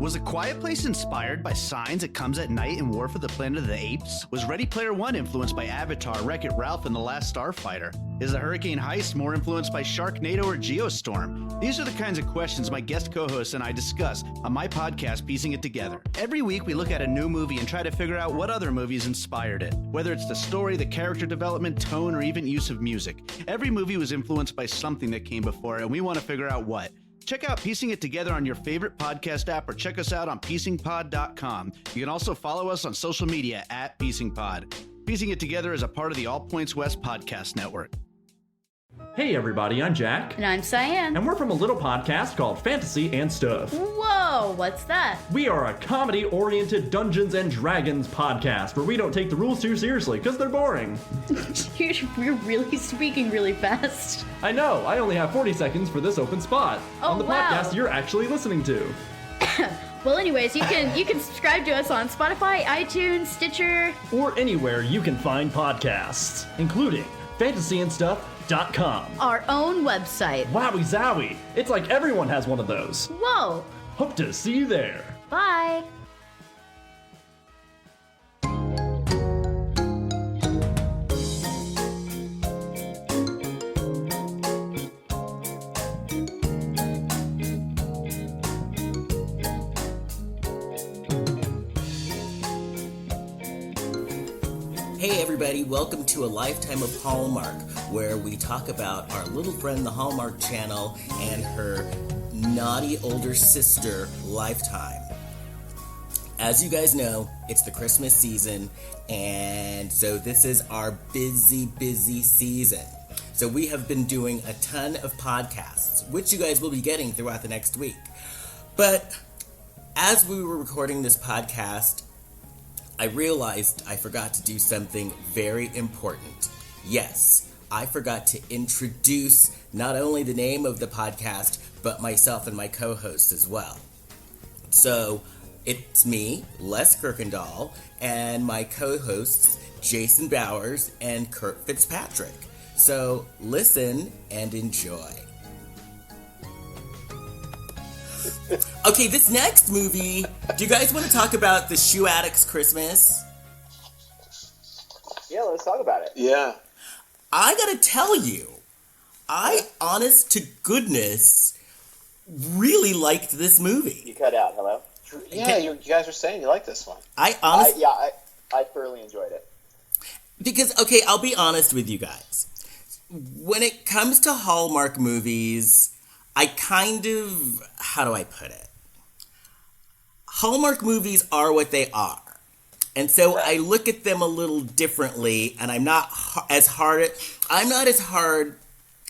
Was A Quiet Place inspired by Signs, It Comes at Night, and War for the Planet of the Apes? Was Ready Player One influenced by Avatar, Wreck-It Ralph, and The Last Starfighter? Is The Hurricane Heist more influenced by Sharknado or Geostorm? These are the kinds of questions my guest co-hosts and I discuss on my podcast, Piecing It Together. Every week, we look at a new movie and try to figure out what other movies inspired it. Whether it's the story, the character development, tone, or even use of music. Every movie was influenced by something that came before, and we want to figure out what. Check out Piecing It Together on your favorite podcast app or check us out on piecingpod.com. You can also follow us on social media at piecingpod. Piecing It Together is a part of the All Points West podcast network. Hey everybody, I'm Jack. And I'm Cyan. And we're from a little podcast called Fantasy and Stuff. Whoa, what's that? We are a comedy-oriented Dungeons and Dragons podcast where we don't take the rules too seriously because they're boring. You're really speaking really fast. I know, I only have 40 seconds for this open spot on the podcast you're actually listening to. Well, anyways, you can subscribe to us on Spotify, iTunes, Stitcher, or anywhere you can find podcasts, including fantasyandstuff.com. Our own website. Wowie zowie. It's like everyone has one of those. Whoa. Hope to see you there. Bye. Hey everybody, welcome to A Lifetime of Hallmark, where we talk about our little friend, the Hallmark Channel, and her naughty older sister, Lifetime. As you guys know, it's the Christmas season, and so this is our busy season. So we have been doing a ton of podcasts, which you guys will be getting throughout the next week. But as we were recording this podcast, I realized I forgot to do something very important. Yes, I forgot to introduce not only the name of the podcast, but myself and my co-host as well. So, it's me, Les Kirkendall, and my co-hosts, Jason Bowers and Kurt Fitzpatrick. So, listen and enjoy. Okay, this next movie, do you guys want to talk about The Shoe Addict's Christmas? Yeah, let's talk about it. Yeah. I gotta tell you, I, honest to goodness, really liked this movie. You cut out, hello? Yeah, you guys were saying you like this one. I thoroughly enjoyed it. Because, okay, I'll be honest with you guys. When it comes to Hallmark movies, I kind of, how do I put it? Hallmark movies are what they are. And so I look at them a little differently, and I'm not as hard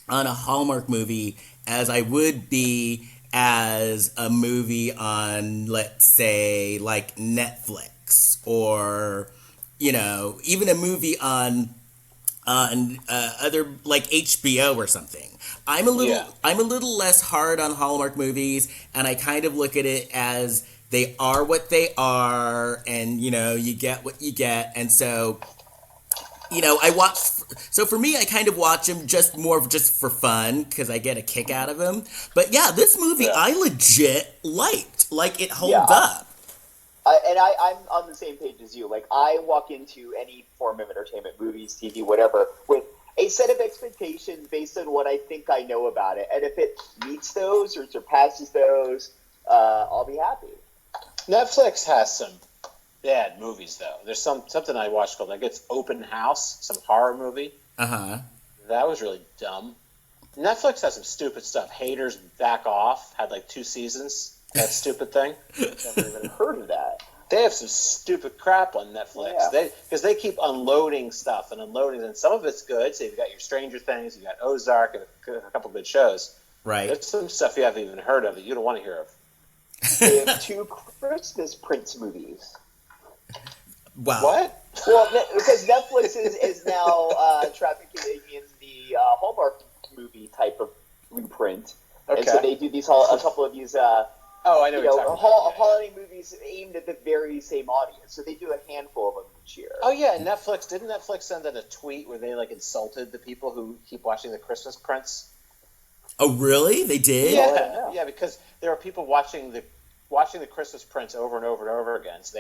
on a Hallmark movie as I would be as a movie on, let's say, like Netflix, or, you know, even a movie on other, like HBO or something. I'm a little less hard on Hallmark movies, and I kind of look at it as they are what they are, and, you know, you get what you get. And so, you know, so for me, I kind of watch them just for fun, because I get a kick out of them. But yeah, this movie I legit liked. Like, it holds up. I'm on the same page as you. Like, I walk into any form of entertainment, movies, TV, whatever, with a set of expectations based on what I think I know about it. And if it meets those or surpasses those, I'll be happy. Netflix has some bad movies, though. There's something I watched called, like, it's Open House, some horror movie. Uh-huh. That was really dumb. Netflix has some stupid stuff. Haters Back Off had, like, 2 seasons. That stupid thing. I've never even heard of that. They have some stupid crap on Netflix. Because they keep unloading stuff and some of it's good. So you've got your Stranger Things, you've got Ozark, and a couple good shows. Right. There's some stuff you haven't even heard of that you don't want to hear of. They have 2 Christmas Prince movies. Wow. What? Well, because Netflix is now trafficking in the Hallmark movie type of blueprint. Okay. And so they do a couple of these I know holiday movies aimed at the very same audience. So they do a handful of them each year. Oh yeah, Netflix. Didn't Netflix send out a tweet where they like insulted the people who keep watching the Christmas Prince? Oh really? They did? Yeah, because there are people watching the watching the Christmas Prince over and over and over again. So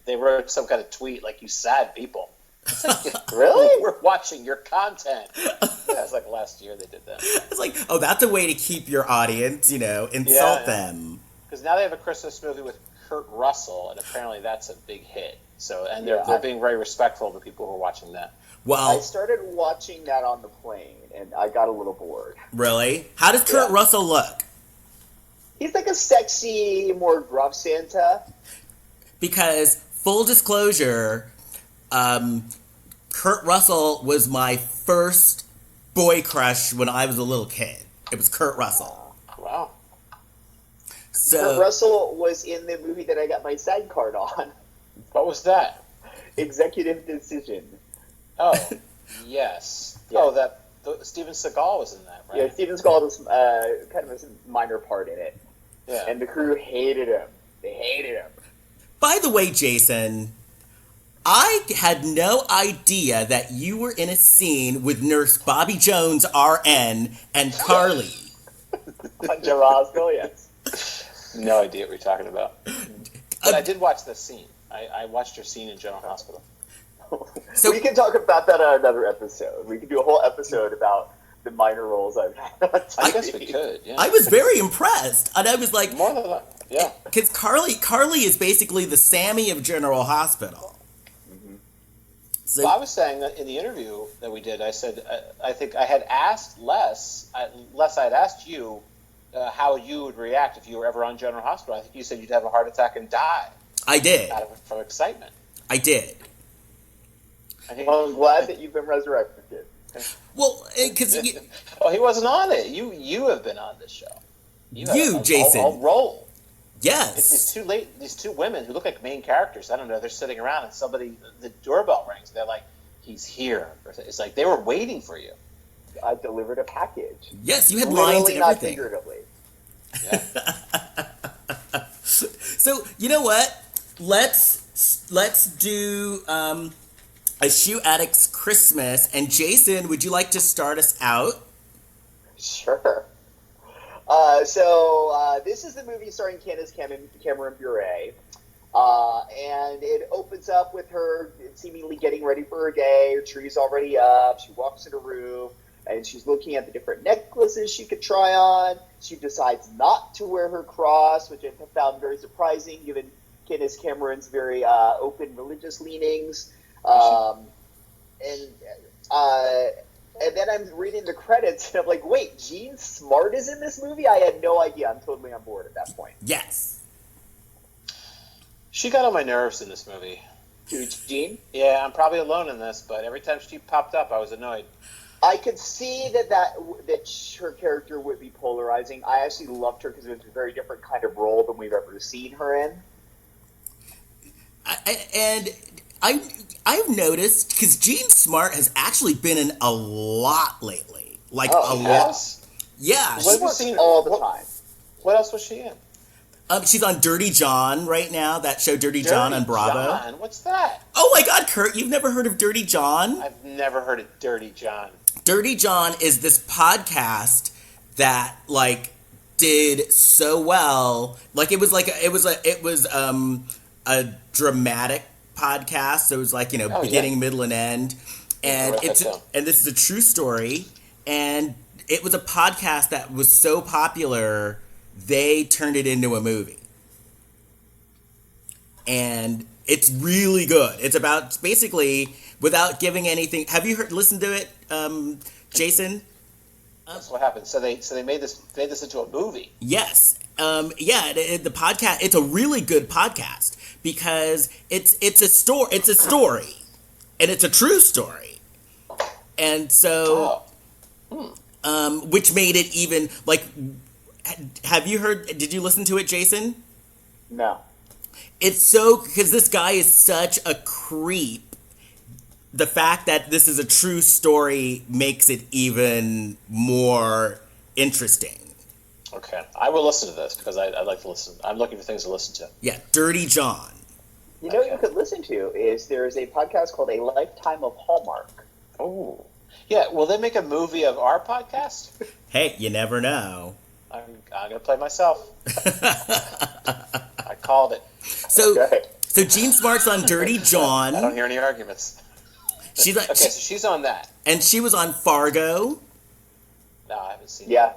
they wrote some kind of tweet like, "You sad people." It's like, really? We're watching your content. Yeah, it's like last year they did that. It's like, oh, that's a way to keep your audience, insult them. Because now they have a Christmas movie with Kurt Russell, and apparently that's a big hit. So, and they're being very respectful of the people who are watching that. Well, I started watching that on the plane, and I got a little bored. Really? How does Kurt Russell look? He's like a sexy, more gruff Santa. Because, full disclosure, Kurt Russell was my first boy crush when I was a little kid. It was Kurt Russell. Wow. So, Kurt Russell was in the movie that I got my SAG card on. What was that? Executive Decision. Oh, yes. Yeah. Oh, Steven Seagal was in that, right? Yeah, Steven Seagal was kind of a minor part in it. Yeah. And the crew hated him. They hated him. by the way, Jason, I had no idea that you were in a scene with Nurse Bobby Jones, RN, and Carly. General Hospital, yes. No idea what you're talking about. But I did watch the scene. I watched your scene in General Hospital. So we can talk about that on another episode. We can do a whole episode about the minor roles I've had on TV. I guess we could, yeah. I was very impressed, and I was like, More than that, yeah. because Carly is basically the Sammy of General Hospital. Mm-hmm. So, Well, I was saying that in the interview that we did, I said, I think I had asked Les, I had asked you how you would react if you were ever on General Hospital. I think you said you'd have a heart attack and die I did. from excitement. I did. Well, I'm glad that you've been resurrected. Well, because Oh, he wasn't on it. You have been on this show. You, Jason. a role. It's yes. these two women who look like main characters. I don't know. They're sitting around and the doorbell rings. They're like, "He's here." It's like they were waiting for you. I delivered a package. Yes, you had Literally, lines and not everything. figuratively. Yeah. So, you know what? Let's do a Shoe Addict's Christmas. And Jason, would you like to start us out? Sure. So this is the movie starring Candace Cameron Bure. And it opens up with her seemingly getting ready for her day. Her tree's already up. She walks in her room, and she's looking at the different necklaces she could try on. She decides not to wear her cross, which I found very surprising given Candace Cameron's very open religious leanings. And then I'm reading the credits, and I'm like, wait, Jean Smart is in this movie? I had no idea. I'm totally on board at that point. Yes. She got on my nerves in this movie. Jean? Yeah, I'm probably alone in this, but every time she popped up, I was annoyed. I could see that her character would be polarizing. I actually loved her because it was a very different kind of role than we've ever seen her in. I've noticed, because Jean Smart has actually been in a lot lately. Like, a lot. Yes? Yeah. She works all the time. What else was she in? She's on Dirty John right now, that show Dirty John on Bravo. John? What's that? Oh my God, Kurt, you've never heard of Dirty John? I've never heard of Dirty John. Dirty John is this podcast that, like, did so well. Like, it was a dramatic podcast. So it was like, beginning, middle, and end. And and this is a true story. And it was a podcast that was so popular, they turned it into a movie. And it's really good. It's about, basically, without giving anything. Have you listened to it, Jason? That's what happened. So they made this into a movie. Yes. The podcast, it's a really good podcast because it's a story, and it's a true story. And so, which made it even, like, did you listen to it, Jason? No. It's so, because this guy is such a creep. The fact that this is a true story makes it even more interesting. Okay. I will listen to this because I'd like to listen. I'm looking for things to listen to. Yeah, Dirty John. You know what you could listen to is there's a podcast called A Lifetime of Hallmark. Oh. Yeah, will they make a movie of our podcast? Hey, you never know. I'm going to play myself. Called it. So, Okay. so Jean Smart's on Dirty John. I don't hear any arguments. She's like, Okay, so she's on that. and she was on Fargo. No, I haven't seen Yeah.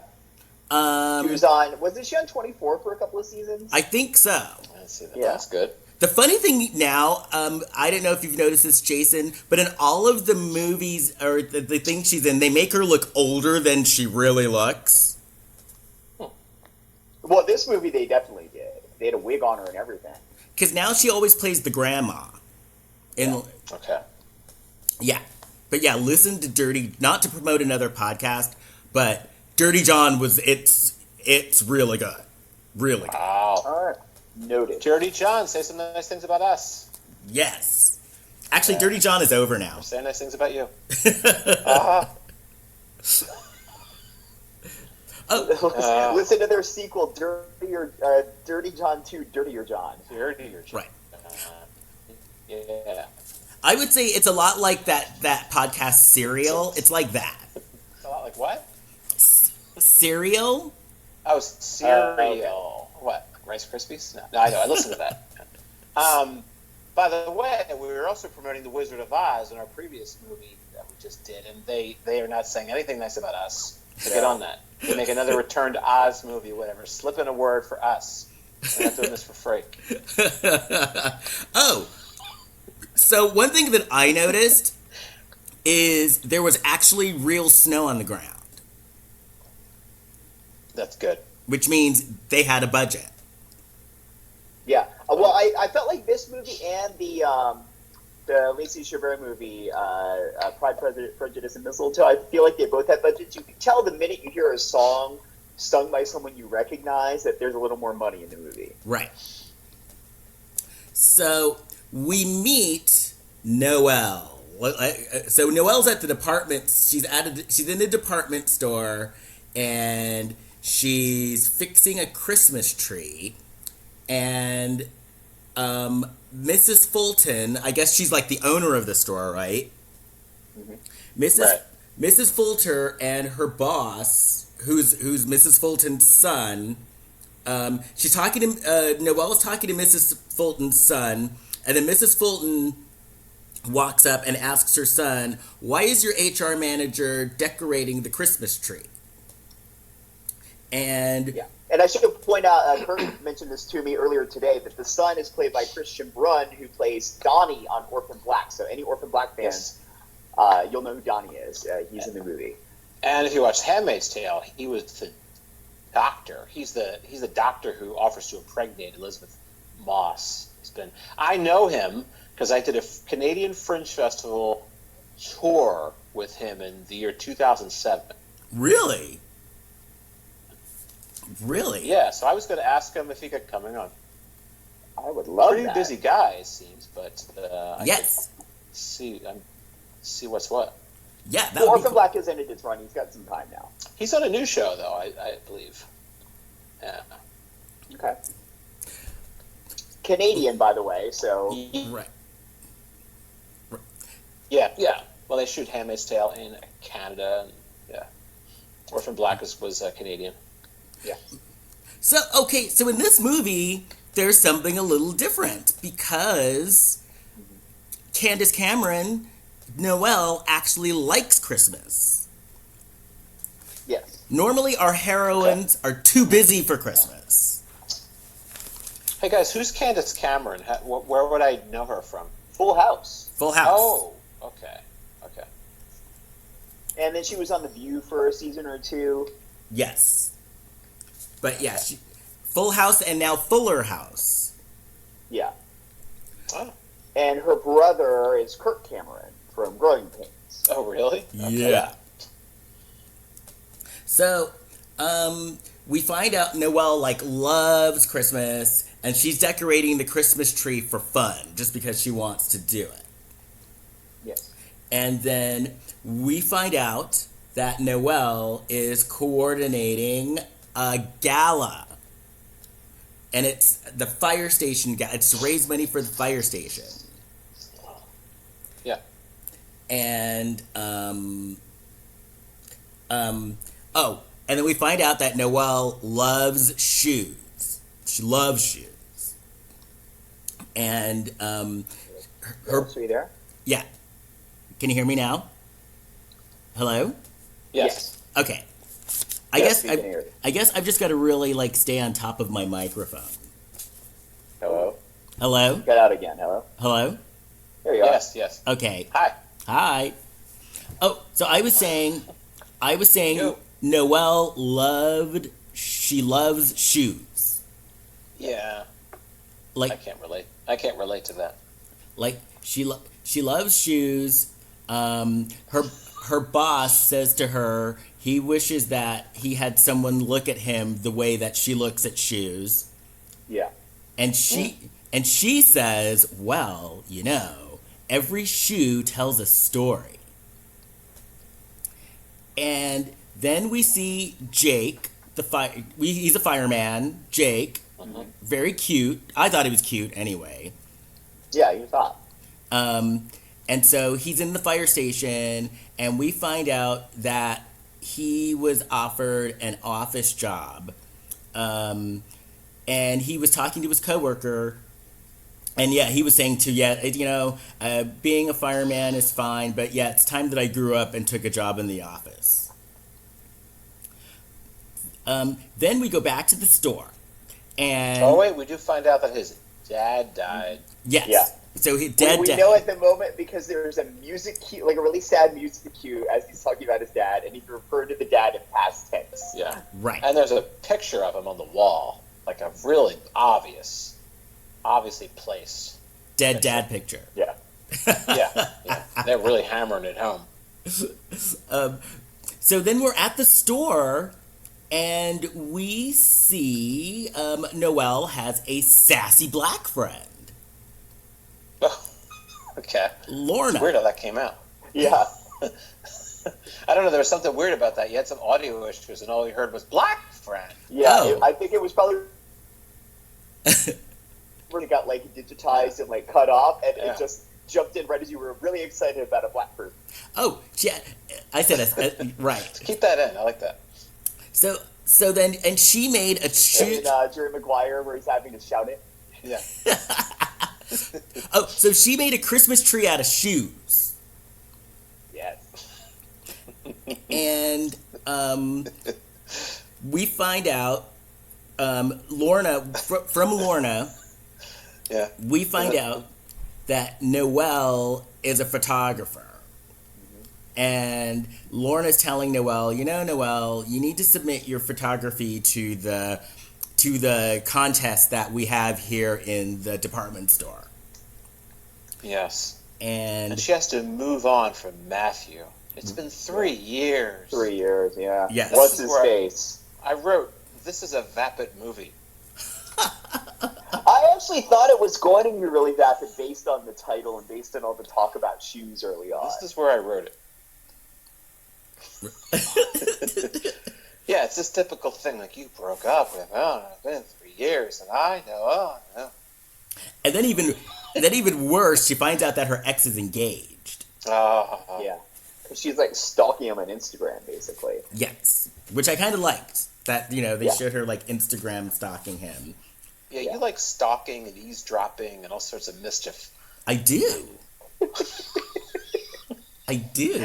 Um, She was on. Wasn't she on 24 for a couple of seasons? I think so. I didn't see that. Yeah. That's good. The funny thing now, I don't know if you've noticed this, Jason, but in all of the movies or the things she's in, they make her look older than she really looks. Well, this movie they definitely did. They had a wig on her and everything. Because now she always plays the grandma. Okay. Yeah. But yeah, listen to Dirty, not to promote another podcast, but Dirty John it's really good. Really good. Wow. All right. Noted. Dirty John, say some nice things about us. Yes. Actually, Dirty John is over now. Say nice things about you. Listen to their sequel, Dirty John 2, Dirtier John. Dirtier John. Right. Yeah. I would say it's a lot like that podcast Serial. It's like that. It's a lot like what? Serial? Oh, cereal. Okay. What? Rice Krispies? No, I know. I listened to that. By the way, we were also promoting The Wizard of Oz in our previous movie that we just did, and they are not saying anything nice about us. So get on that. They make another Return to Oz movie, whatever. Slip in a word for us. We're not doing this for free. Oh. So one thing that I noticed is there was actually real snow on the ground, That's good. which means they had a budget. Yeah. Well, I felt like this movie and the Lacey Chabert movie, Pride, Prejudice, and Mistletoe, I feel like they both had budgets. You can tell the minute you hear a song sung by someone you recognize that there's a little more money in the movie. Right. So we meet Noelle. So Noelle's at the department. She's in the department store, and she's fixing a Christmas tree. And Mrs. Fulton, I guess she's like the owner of the store, right? Mm-hmm. Mrs. Fulton and her boss, who's Mrs. Fulton's son. She's talking to Noelle's talking to Mrs. Fulton's son, and then Mrs. Fulton walks up and asks her son, "Why is your HR manager decorating the Christmas tree?" And Yeah. And I should point out, Kurt mentioned this to me earlier today, that the son is played by Kristian Brunn, who plays Donnie on Orphan Black. So any Orphan Black fans, you'll know who Donnie is. He's in the movie. And if you watch Handmaid's Tale, he was the doctor. He's the doctor who offers to impregnate Elizabeth Moss. I know him because I did a Canadian Fringe Festival tour with him in the year 2007. Really? Really? Yeah, so I was going to ask him if he could come on. I would love Pretty that. busy guy, it seems, but I Yes. could see what's what. Yeah, that Well, would be Orphan cool. Black has ended its run. He's got some time now. He's on a new show, though, I believe. Yeah. Okay. Canadian, by the way, so... Right. Yeah. Well, they shoot Handmaid's Tale in Canada. And, yeah. Orphan Black was Canadian. Yeah. So in this movie, there's something a little different because Candace Cameron, Noelle, actually likes Christmas. Yes. Normally, our heroines are too busy for Christmas. Hey, guys, who's Candace Cameron? Where would I know her from? Full House. Full House. Oh, okay. And then she was on The View for a season or two. Yes. But yeah, Full House and now Fuller House. Yeah. Oh, And her brother is Kirk Cameron from Growing Pains. oh really? Okay. Yeah. So, we find out Noelle loves Christmas, and she's decorating the Christmas tree for fun, just because she wants to do it. Yes. And then we find out that Noelle is coordinating a gala. And it's the fire station gala. It's to raise money for the fire station. Yeah. And, and then we find out that Noelle loves shoes. She loves shoes. And Are you there? yeah. Can you hear me now? Hello? Yes. Okay. Yes, we can hear you. I guess I've just got to really like stay on top of my microphone. Hello? Hello? Got out again. Hello? Hello? There you are. Yes. Okay. Hi. Hi. Oh, so I was saying Yo. Noelle loves shoes. Yeah. Like I can't relate to that. Like she loves shoes. Her boss says to her he wishes that he had someone look at him the way that she looks at shoes. Yeah. And she says, well, you know, every shoe tells a story. And then we see Jake, he's a fireman. Jake, very cute. I thought he was cute anyway. Yeah, you thought. And so he's in the fire station, and we find out that he was offered an office job. And he was talking to his coworker, and yeah, he was saying being a fireman is fine, but yeah, it's time that I grew up and took a job in the office. Then we go back to the store, and Oh wait, we do find out that his dad died. yes, Yeah. so he We dead. know at the moment because there's a music cue, like a really sad music cue, as he's talking about his dad, and he referred to the dad in past tense. Yeah. Right. And there's a picture of him on the wall, like a really obviously placed. Dead dad picture. Yeah. Yeah. They're really hammering it home. So then we're at the store, and we see Noelle has a sassy black friend, Okay. Lorna. It's weird how that came out. Yeah. I don't know. There was something weird about that. You had some audio issues, and all you heard was "black friend." Yeah. Oh. I think it was probably really got like digitized and like cut off, and Yeah. it just jumped in right as you were really excited about a black person. Oh, yeah, I said right. Keep that in. I like that. So then, and she made a shoe. And Jerry Maguire, where he's having to shout it. Yeah. Oh, so she made a Christmas tree out of shoes, Yes. and we find out Lorna from Lorna. Yeah. We find out that Noelle is a photographer. And Lorna's telling Noelle, Noelle, you need to submit your photography to the contest that we have here in the department store. Yes. And she has to move on from Matthew. It's been 3 years. 3 years, yeah. Yes. What's his face? I wrote, this is a vapid movie. I actually thought it was going to be really vapid based on the title and based on all the talk about shoes early on. This is where I wrote it. Yeah, it's this typical thing, like you broke up with, it's been 3 years, and I know, And then even worse, she finds out that her ex is engaged. Yeah. She's like stalking him on Instagram, basically. Yes. Which I kind of liked. That, they showed her like Instagram stalking him. Yeah, you like stalking and eavesdropping and all sorts of mischief. I do. I do.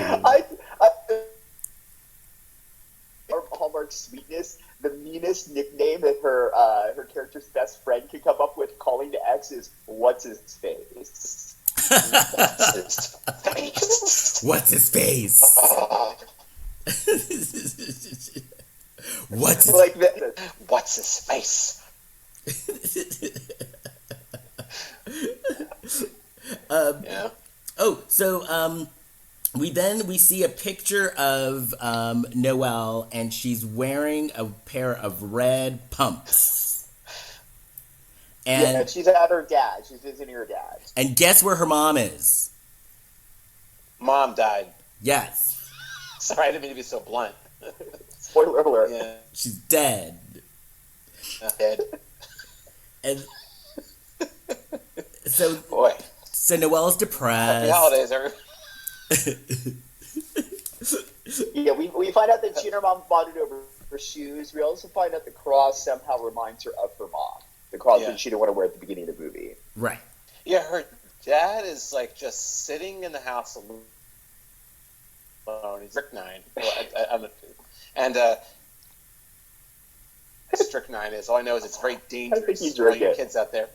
Hallmark Sweetness, the meanest nickname that her character's best friend could come up with calling to X is "What's his face?" What's his face? What's his Like that. What's his face? Yeah. Oh, so we see a picture of Noelle, and she's wearing a pair of red pumps. And Yeah, she's at her dad. She's visiting her dad. And guess where her mom is? Mom died. Yes. Sorry, I didn't mean to be so blunt. Spoiler alert. Yeah. She's dead. Dead. And so Boy. So Noelle's depressed. Happy holidays, everyone. Yeah, we find out that she and her mom bonded over her shoes. We also find out the cross somehow reminds her of her mom. The cross that she didn't want to wear at the beginning of the movie. Right. Yeah, her dad is like just sitting in the house alone. He's strychnine. And strychnine is, all I know is it's very dangerous. I think you for all drink you it. kids out there.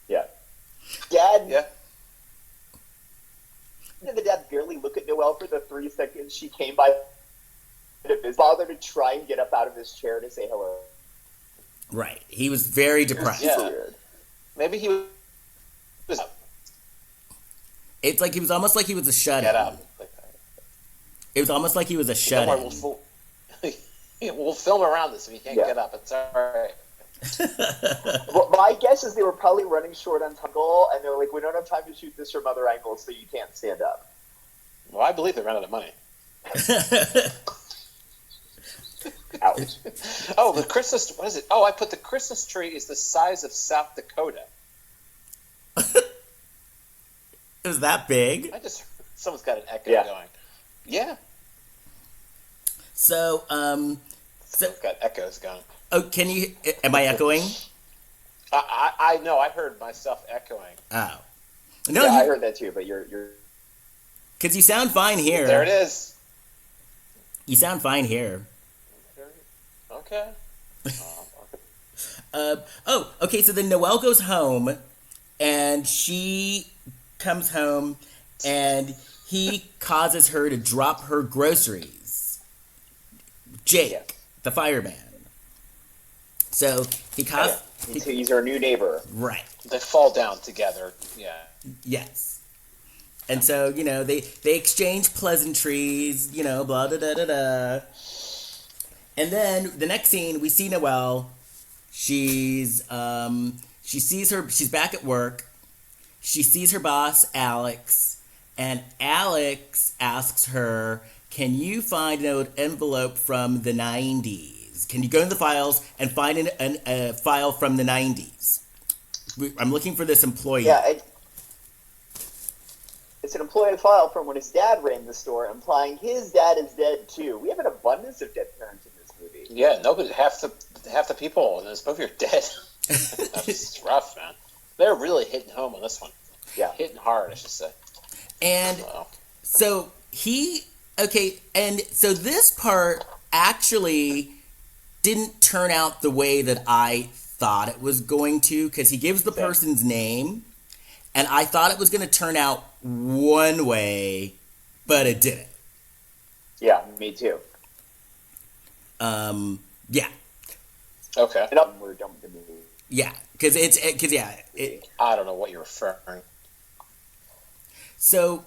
Yeah. Dad. Yeah. Did the dad barely look at Noelle for the 3 seconds she came by? His father to try and get up out of his chair to say hello. Right. He was very depressed. Yeah. Weird. Maybe he was. It's like he was almost like he was a shut-in. Get up. It was almost like he was a Don't worry, shut-in. we'll film around this if he can't Yeah. get up. It's all right. Well, my guess is they were probably running short on Tungle, and they were like, we don't have time to shoot this from other angles, so you can't stand up. Well, I believe they ran out of money. Ouch. Oh, the Christmas. What is it? Oh, I put the Christmas tree is the size of South Dakota. It was that big. Someone's got an echo Yeah. going. Yeah, So, someone's got echoes going. oh, can you? Am I echoing? I know. I heard myself echoing. Oh, no, Yeah, I heard that too, but you're because you sound fine here. There it is. You sound fine here. Okay. Oh, okay. So then Noelle goes home, and she comes home, and he causes her to drop her groceries. Jake, Yeah. the fireman. So he's our new neighbor. right. They fall down together. Yeah. Yes. And so, they exchange pleasantries, blah, da, da, da, da. And then the next scene, we see Noelle. She's back at work. She sees her boss, Alex, and Alex asks her, can you find an envelope from the 90s? Can you go to the files and find a file from the 90s? I'm looking for this employee. Yeah, it's an employee file from when his dad ran the store, implying his dad is dead too. We have an abundance of dead parents in this movie. Yeah. Nobody. Half the people in this movie are dead. That's rough, man. They're really hitting home on this one. Yeah. Hitting hard, I should say. And Wow. so this part actually didn't turn out the way that I thought it was going to, because he gives the person's name, and I thought it was going to turn out one way, but it didn't. Yeah, me too. Yeah, Okay. And we're done with the movie. yeah, because I don't know what you're referring. So,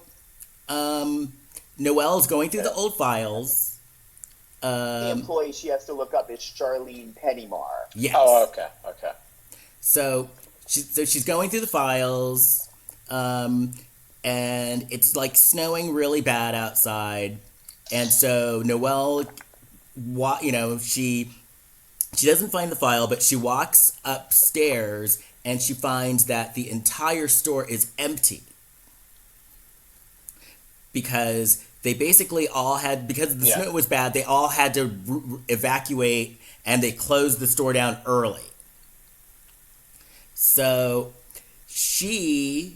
Noelle's going through the old files. The employee she has to look up is Charlene Pennymar. Yes. Oh, okay. Okay. So she's going through the files, and it's like snowing really bad outside, and so Noelle, she doesn't find the file, but she walks upstairs and she finds that the entire store is empty because they basically all had, because the snow was bad, they all had to evacuate, and they closed the store down early. So she's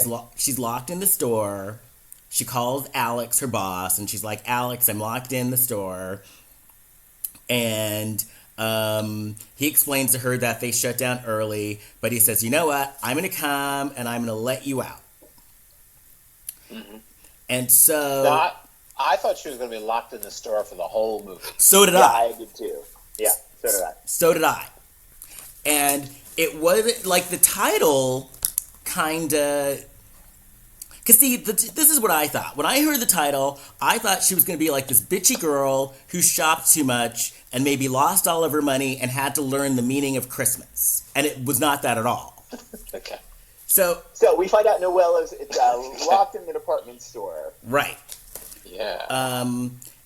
locked in the store. She calls Alex, her boss, and she's like, Alex, I'm locked in the store. And he explains to her that they shut down early, but he says, you know what? I'm going to come and I'm going to let you out. Mm-hmm. And so... No, I thought she was going to be locked in the store for the whole movie. So did Yeah, I. I did too. Yeah, so did I. So did I. And it was like the title kind of... Because see, this is what I thought. When I heard the title, I thought she was going to be like this bitchy girl who shopped too much and maybe lost all of her money and had to learn the meaning of Christmas. And it was not that at all. Okay. So we find out Noelle is locked in the department store. right. Yeah.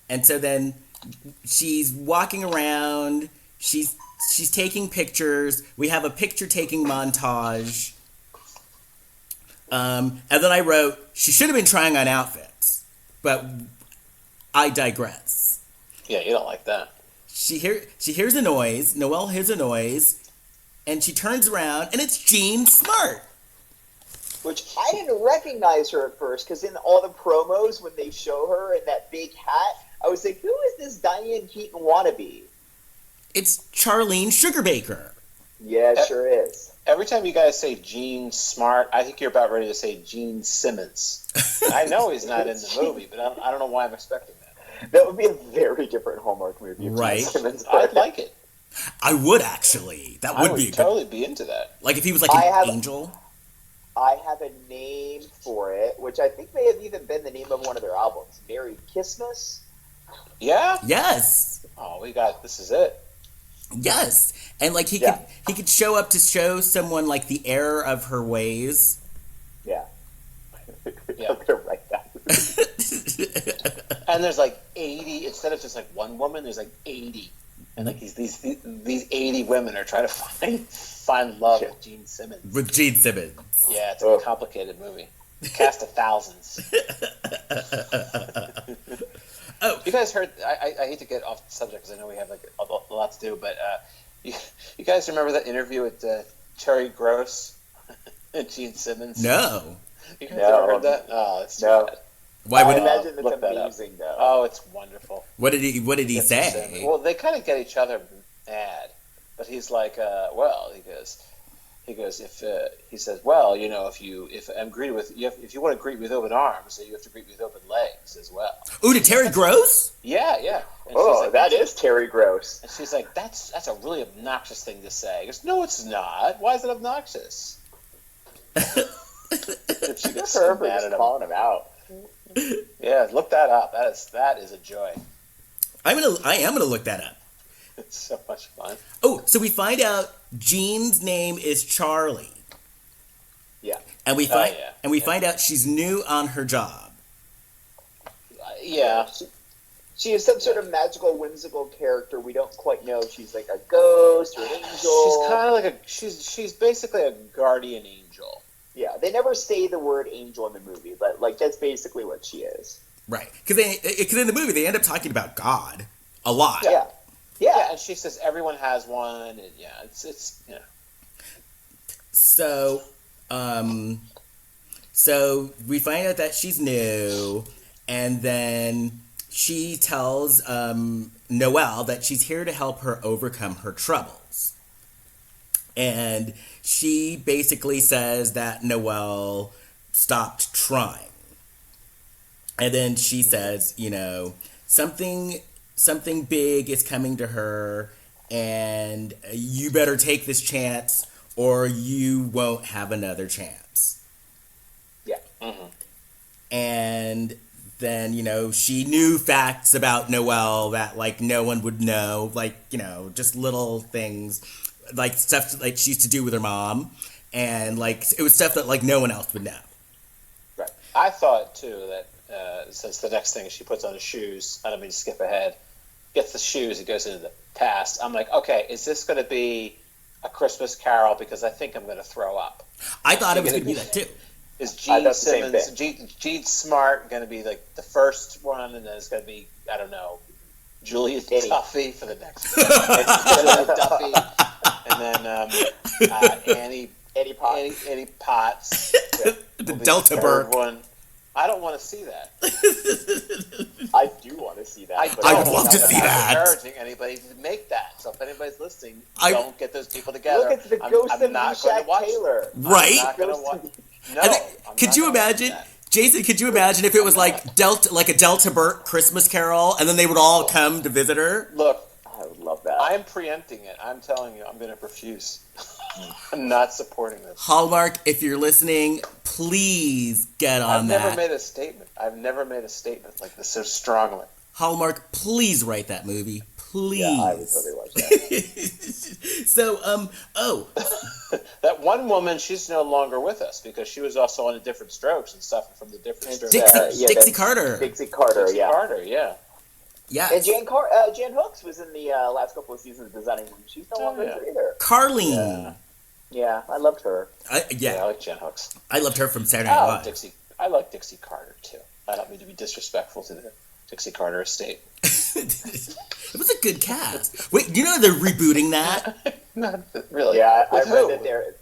And so then she's walking around. She's taking pictures. We have a picture-taking montage. And then I wrote, she should have been trying on outfits. But I digress. Yeah, you don't like that. She hears a noise. Noelle hears a noise. and she turns around, and it's Jean Smart. Which I didn't recognize her at first, because in all the promos, when they show her in that big hat, I was like, who is this Diane Keaton wannabe? It's Charlene Sugarbaker. Yeah, it sure is. Every time you guys say Gene Smart, I think you're about ready to say Gene Simmons. I know he's not in the movie, but I don't know why I'm expecting that. That would be a very different Hallmark movie. If Right. Gene Simmons I'd like it. I would actually. That would be a good... totally be into that. Like if he was like an angel. I have a name for it, which I think may have even been the name of one of their albums. Merry Christmas? Yeah? Yes. Oh, this is it. Yes. And like he could show up to show someone like the error of her ways. Yeah. Yeah. I'm gonna write that. And there's like 80, instead of just like one woman, there's like 80. And like these 80 women are trying to find love with Gene Simmons. With Gene Simmons. Yeah, it's a complicated movie. Cast of thousands. Oh, you guys heard? I hate to get off the subject because I know we have like a lot to do, but you guys remember that interview with Terry Gross and Gene Simmons? No. You guys ever heard that? Oh, it's No. bad. Why would I imagine look it's that amazing, though. Oh, it's wonderful. What did he say? Well, they kind of get each other mad, but he's like, he goes, he says, well, you know, if I'm greeted with, if you want to greet me with open arms, then you have to greet me with open legs as well. Ooh, to Terry Gross? Yeah, yeah. And Oh, she's like, that is Terry Gross. And she's like, that's a really obnoxious thing to say. He goes, no, it's not. Why is it obnoxious? She Good gets for so her for mad just at him. calling him out. Yeah, look that up. That is a joy. I am gonna look that up. It's so much fun. Oh, so we find out Jean's name is Charlie. Yeah. And we find out she's new on her job. Yeah. She is some sort of magical, whimsical character. We don't quite know if she's like a ghost or an angel. She's kind of like she's basically a guardian angel. Yeah, they never say the word angel in the movie, but like that's basically what she is. Right. Because in the movie they end up talking about God a lot. Yeah. Yeah, and she says everyone has one, and it's you know. So we find out that she's new, and then she tells Noelle that she's here to help her overcome her troubles. And she basically says that Noelle stopped trying. And then she says, you know, something big is coming to her, and you better take this chance or you won't have another chance. Yeah. Mm-hmm. And then, you know, she knew facts about Noelle that, like, no one would know. Like, you know, just little things, like, stuff, like, she used to do with her mom. And, like, it was stuff that, like, no one else would know. Right. I thought, too, that since the next thing she puts on her shoes, I don't mean to skip ahead, gets the shoes, it goes into the past. I'm like, okay, is this going to be a Christmas Carol? Because I think I'm going to throw up. I thought it was going to be that, too. Is Gene thought the same Simmons, Gene Smart going to be like the first one, and then it's going to be, I don't know, Julia Duffy for the next one. Julia Duffy, and then Annie Potts. The Delta Burke one. I don't want to see that. I do want to see that. I would love to see that. I'm encouraging anybody to make that. So if anybody's listening, don't get those people together. Look, it's the ghost I'm of not going to Meshach watch Taylor. Right? I'm not going to watch. No. Could you imagine, Jason, could you imagine if it was like a Delta Burke Christmas Carol and then they would all come to visit her? Look, I would love that. I'm preempting it. I'm telling you, I'm going to refuse. I'm not supporting this. Hallmark, if you're listening, please get on that. I've never made a statement like this so strongly. Hallmark, please write that movie. Please. Yeah, I would totally watch that. So, That one woman, she's no longer with us because she was also on a Different Strokes and suffered from the Different Strokes. Dixie Carter. Dixie Carter, Dixie yeah. Carter, yeah. Yeah. And Jan Hooks was in the last couple of seasons of Designing Room. She's no longer there either. Carlene. Yeah, I loved her. I like Jen Hooks. I loved her from Saturday Night Live. I like Dixie Carter too. I don't mean to be disrespectful to the Dixie Carter estate. It was a good cast. Wait, you know they're rebooting that? Not really. Yeah, I With read who? that they're.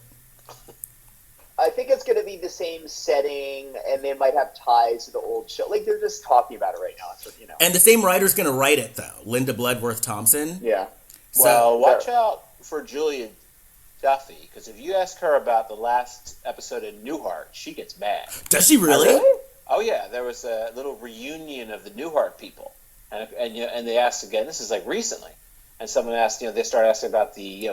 I think it's going to be the same setting, and they might have ties to the old show. Like, they're just talking about it right now, so, you know. And the same writer's going to write it, though, Linda Bloodworth Thompson. Yeah. So, Well, watch out for Julia Duffy, because if you ask her about the last episode of Newhart, she gets mad. does she really? Oh yeah, there was a little reunion of the Newhart people, and they asked again. This is like recently, and someone asked. They started asking about the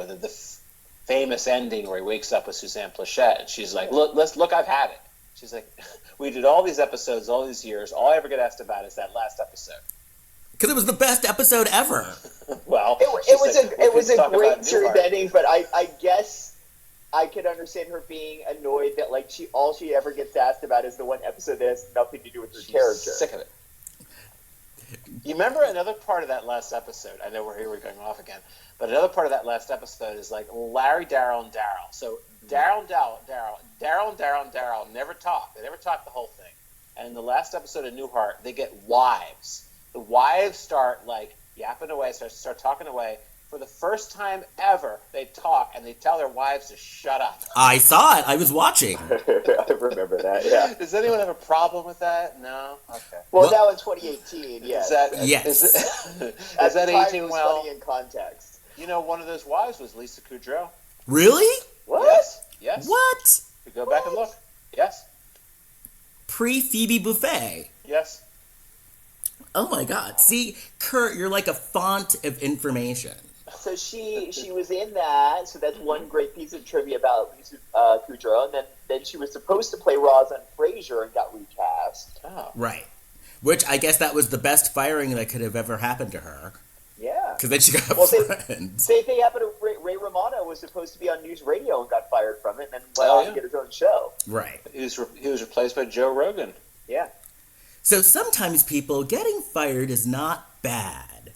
famous ending where he wakes up with Suzanne Plachette, and she's like, "Look, I've had it." She's like, "We did all these episodes, all these years. All I ever get asked about is that last episode." Because it was the best episode ever. Well, it was a great series ending, but I guess I could understand her being annoyed that like all she ever gets asked about is the one episode that has nothing to do with her character. Sick of it. You remember another part of that last episode? I know we're going off again, but another part of that last episode is like Larry, Daryl, and Daryl. So Daryl and Daryl never talk. They never talk the whole thing. And in the last episode of Newhart, they get wives. The wives start like yapping away, start talking away. For the first time ever, they talk and they tell their wives to shut up. I saw it. I was watching. I remember that, yeah. Does anyone have a problem with that? No? Okay. Well, that was 2018, yeah. Yes. Is that aging well? Funny in context. One of those wives was Lisa Kudrow. Really? What? Yes. What? You go back and look. Yes. Pre-Phoebe Buffay. Yes. Oh my God. See, Kurt, you're like a font of information. So she was in that, so that's one great piece of trivia about Lisa Kudrow, and then she was supposed to play Rosalind Frazier and got recast. Oh. Right. Which I guess that was the best firing that could have ever happened to her. Yeah. Because then she got friends. Same thing happened to Ray Romano, was supposed to be on News Radio and got fired from it, and then went on to get his own show. Right. He was replaced by Joe Rogan. Yeah. So sometimes people getting fired is not bad.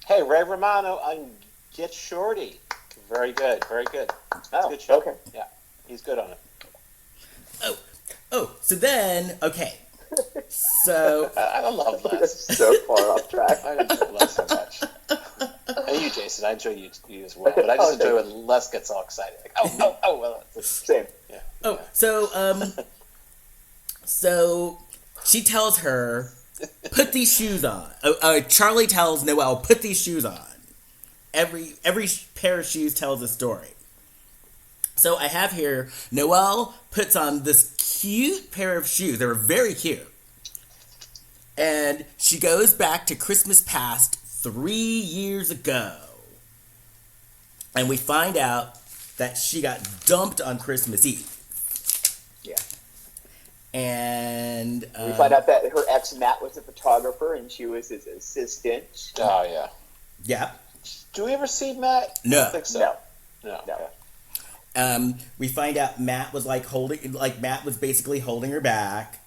Hey, Ray Romano on Get Shorty. Very good. Very good. It's a good show. Okay. Yeah. He's good on it. Oh, so then, okay. So... I love Les. So far off track. I enjoy Les so much. And you, Jason. I enjoy you as well. But I just enjoy when Les gets all excited. Like, well. Same. Yeah. Oh, so she tells her, put these shoes on. Charlie tells Noelle, put these shoes on. Every pair of shoes tells a story. So I have here, Noelle puts on this cute pair of shoes. They were very cute. And she goes back to Christmas past 3 years ago. And we find out that she got dumped on Christmas Eve. Yeah. And... we find out that her ex, Matt, was a photographer, and she was his assistant. Oh, yeah. Yeah. Do we ever see Matt? No. I don't think so. No. No. We find out Matt was Matt was basically holding her back,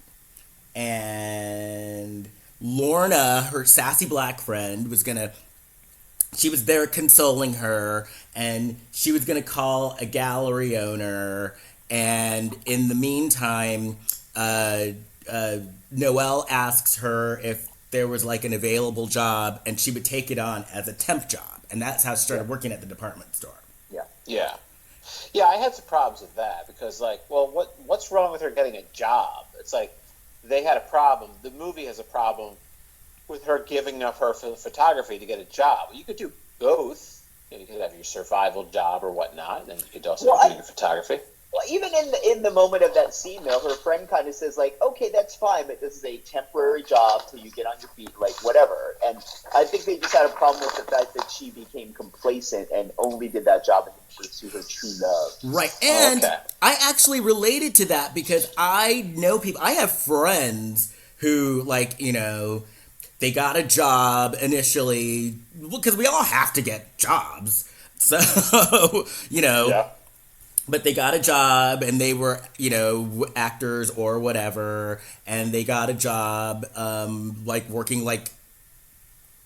and Lorna, her sassy black friend, she was there consoling her, and she was gonna call a gallery owner, and in the meantime, Noelle asks her if there was like an available job, and she would take it on as a temp job, and that's how she started working at the department store. Yeah, I had some problems with that because, what's wrong with her getting a job? It's like they had a problem. The movie has a problem with her giving up her photography to get a job. You could do both. You could have your survival job or whatnot, and then you could also do your photography. Well, even in the moment of that scene, though, her friend kind of says, like, okay, that's fine, but this is a temporary job till you get on your feet, like, whatever. And I think they just had a problem with the fact that she became complacent and only did that job in pursuit of her true love. Right, and I actually related to that because I know people, I have friends who, they got a job initially, because we all have to get jobs. So, Yeah. But they got a job, and they were, actors or whatever, and they got a job, working,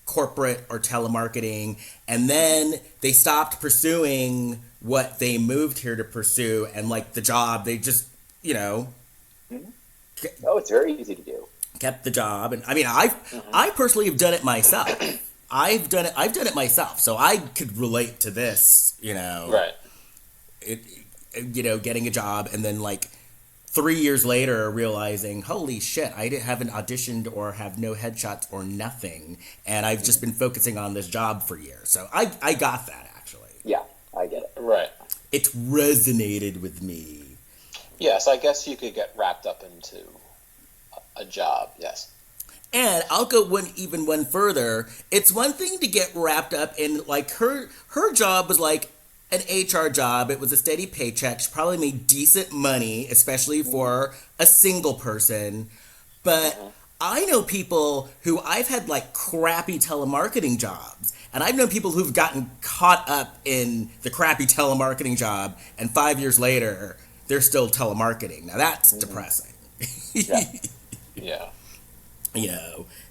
corporate or telemarketing, and then they stopped pursuing what they moved here to pursue, and, the job, they just, Mm-hmm. Oh, it's very easy to do. kept the job, and, I personally have done it myself. I've done it myself, so I could relate to this, Right. Getting a job and then like 3 years later realizing, holy shit, haven't auditioned or have no headshots or nothing, and I've just been focusing on this job for years. So I got that, actually. Yeah, I get it. Right. It resonated with me. Yes, I guess you could get wrapped up into a job, yes. And I'll go one further. It's one thing to get wrapped up in, like, her job was like an HR job. It was a steady paycheck. She probably made decent money, especially for a single person. But I know people who I've had like crappy telemarketing jobs. And I've known people who've gotten caught up in the crappy telemarketing job, and 5 years later, they're still telemarketing. Now that's depressing. Yeah.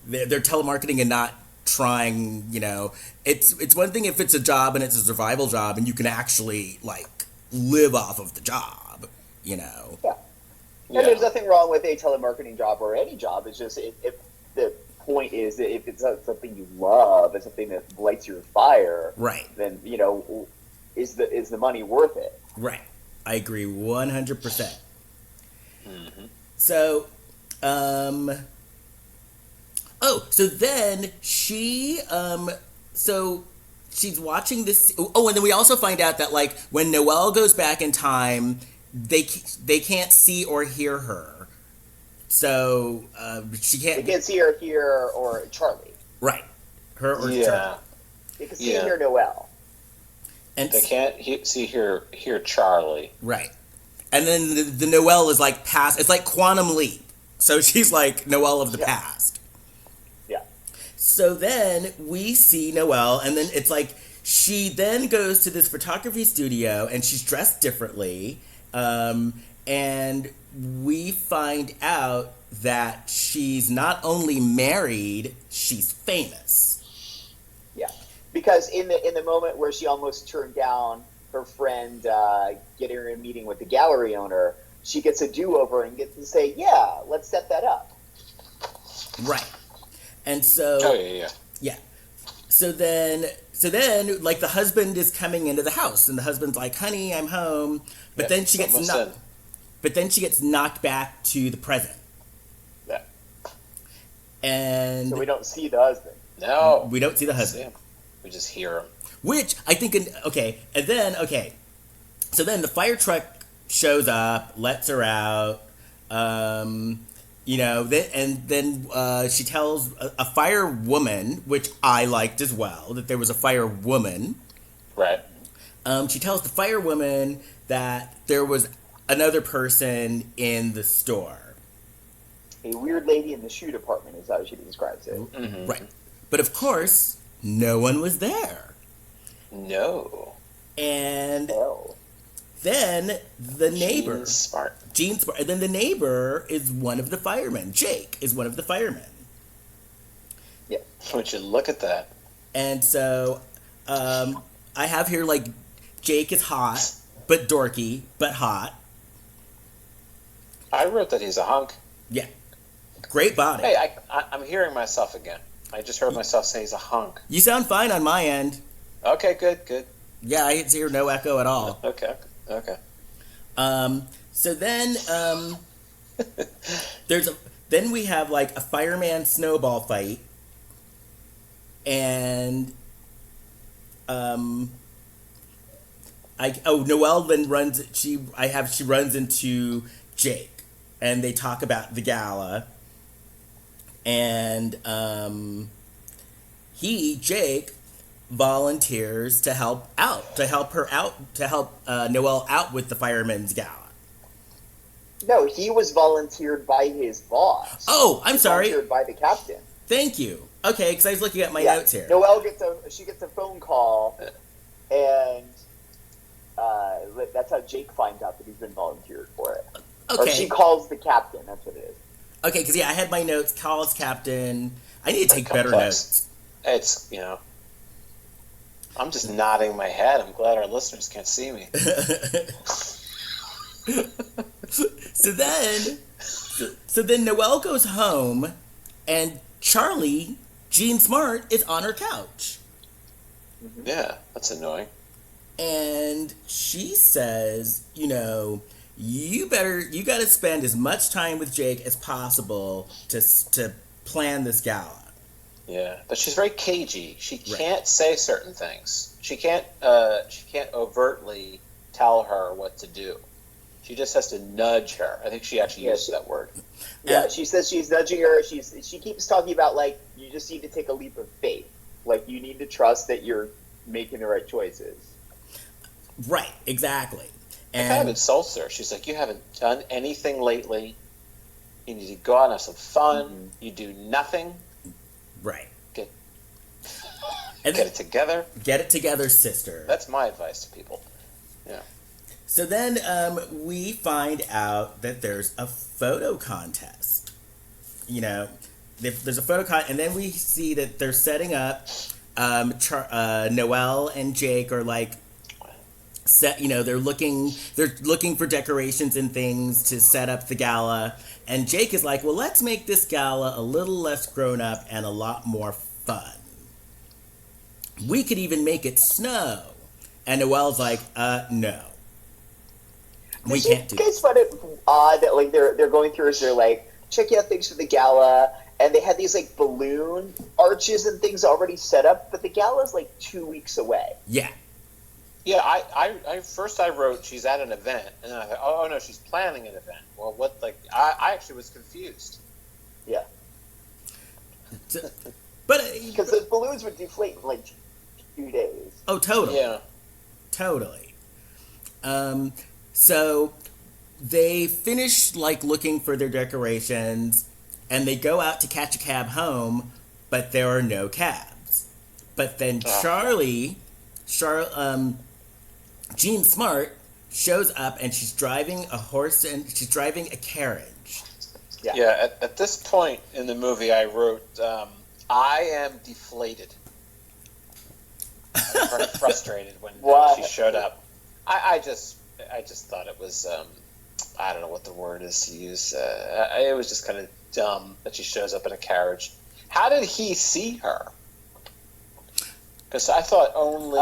They're telemarketing and not trying, it's one thing if it's a job and it's a survival job and you can actually like live off of the job, Yeah. And there's nothing wrong with a telemarketing job or any job. It's just if the point is that if it's not something you love, it's something that lights your fire, right? Then is the money worth it? Right. I agree 100%. So, so then she, so she's watching this. Oh, and then we also find out that like when Noelle goes back in time, they can't see or hear her. So she can't. They can't see or hear or Charlie. Right. Her or Charlie. They can see and hear Noelle. And they can't hear Charlie. Right. And then the Noelle is like past. It's like Quantum Leap. So she's like Noelle of the past. Yeah. So then we see Noelle, and then it's like she then goes to this photography studio, and she's dressed differently, and we find out that she's not only married, she's famous. Yeah, because in the moment where she almost turned down her friend getting her a meeting with the gallery owner, she gets a do-over and gets to say, yeah, let's set that up. Right. And so... Oh, yeah. Yeah. So then, like, the husband is coming into the house, and the husband's like, honey, I'm home. But then she gets knocked... But then she gets knocked back to the present. Yeah. And... So we don't see the husband. No. We don't see the husband. We just hear him. Which, I think... So then the fire truck shows up, lets her out, then she tells a firewoman, which I liked as well, that there was a firewoman. Right. She tells the firewoman that there was another person in the store. A weird lady in the shoe department is how she describes it. Mm-hmm. Right. But of course, no one was there. No. And then the neighbor... Gene Smart. And then the neighbor is one of the firemen. Jake is one of the firemen. Yeah. Would you look at that? And so I have here, like, Jake is hot, but dorky, but hot. I wrote that he's a hunk. Yeah. Great body. Hey, I'm hearing myself again. I just heard myself say he's a hunk. You sound fine on my end. Okay, good. Yeah, I hear no echo at all. Okay. So then, then we have like a fireman snowball fight, and Noelle then runs. She runs into Jake, and they talk about the gala, and Jake volunteers to help Noelle out with the firemen's gala. No, he was volunteered by his boss. Oh, I'm sorry. Volunteered by the captain. Thank you. Okay, because I was looking at my notes here. Noelle gets a phone call, and that's how Jake finds out that he's been volunteered for it. Okay. Or she calls the captain. That's what it is. Okay, because I had my notes. Calls captain. I need to take better notes. It's I'm just nodding my head. I'm glad our listeners can't see me. So then Noelle goes home, and Charlie Jean Smart is on her couch. Yeah, that's annoying. And she says, you know, you got to spend as much time with Jake as possible to plan this gala. Yeah, but she's very cagey. She can't say certain things. She can't overtly tell her what to do. She just has to nudge her. I think she actually used that word. Yeah, she says she's nudging her. She keeps talking about, like, you just need to take a leap of faith. Like, you need to trust that you're making the right choices. Right, exactly. And it kind of insults her. She's like, you haven't done anything lately. You need to go out and have some fun. Mm-hmm. You do nothing. Right. Get it together. Get it together, sister. That's my advice to people. Yeah. So then we find out that there's a photo contest. You know, there's a photo contest, and then we see that they're setting up. Noelle and Jake are like set. You know, they're looking for decorations and things to set up the gala. And Jake is like, well, let's make this gala a little less grown up and a lot more fun. We could even make it snow. And Noelle's like, no. We can't do that. You guys find it odd that, like, they're going through as they're like checking out things for the gala, and they had these, like, balloon arches and things already set up, but the gala's like 2 weeks away. Yeah. Yeah, I first I wrote she's at an event, and then I thought, oh no, she's planning an event. Well, what? Like, I actually was confused. Yeah. But because the balloons would deflate in like 2 days. Oh, totally. Yeah. Totally. So they finish, like, looking for their decorations, and they go out to catch a cab home, but there are no cabs. But then Jean Smart shows up, and she's driving a horse, and she's driving a carriage. Yeah, at this point in the movie, I wrote, I am deflated. I was very frustrated when she showed up. I just thought it was, I don't know what the word is to use. It was just kind of dumb that she shows up in a carriage. How did he see her? Because I thought only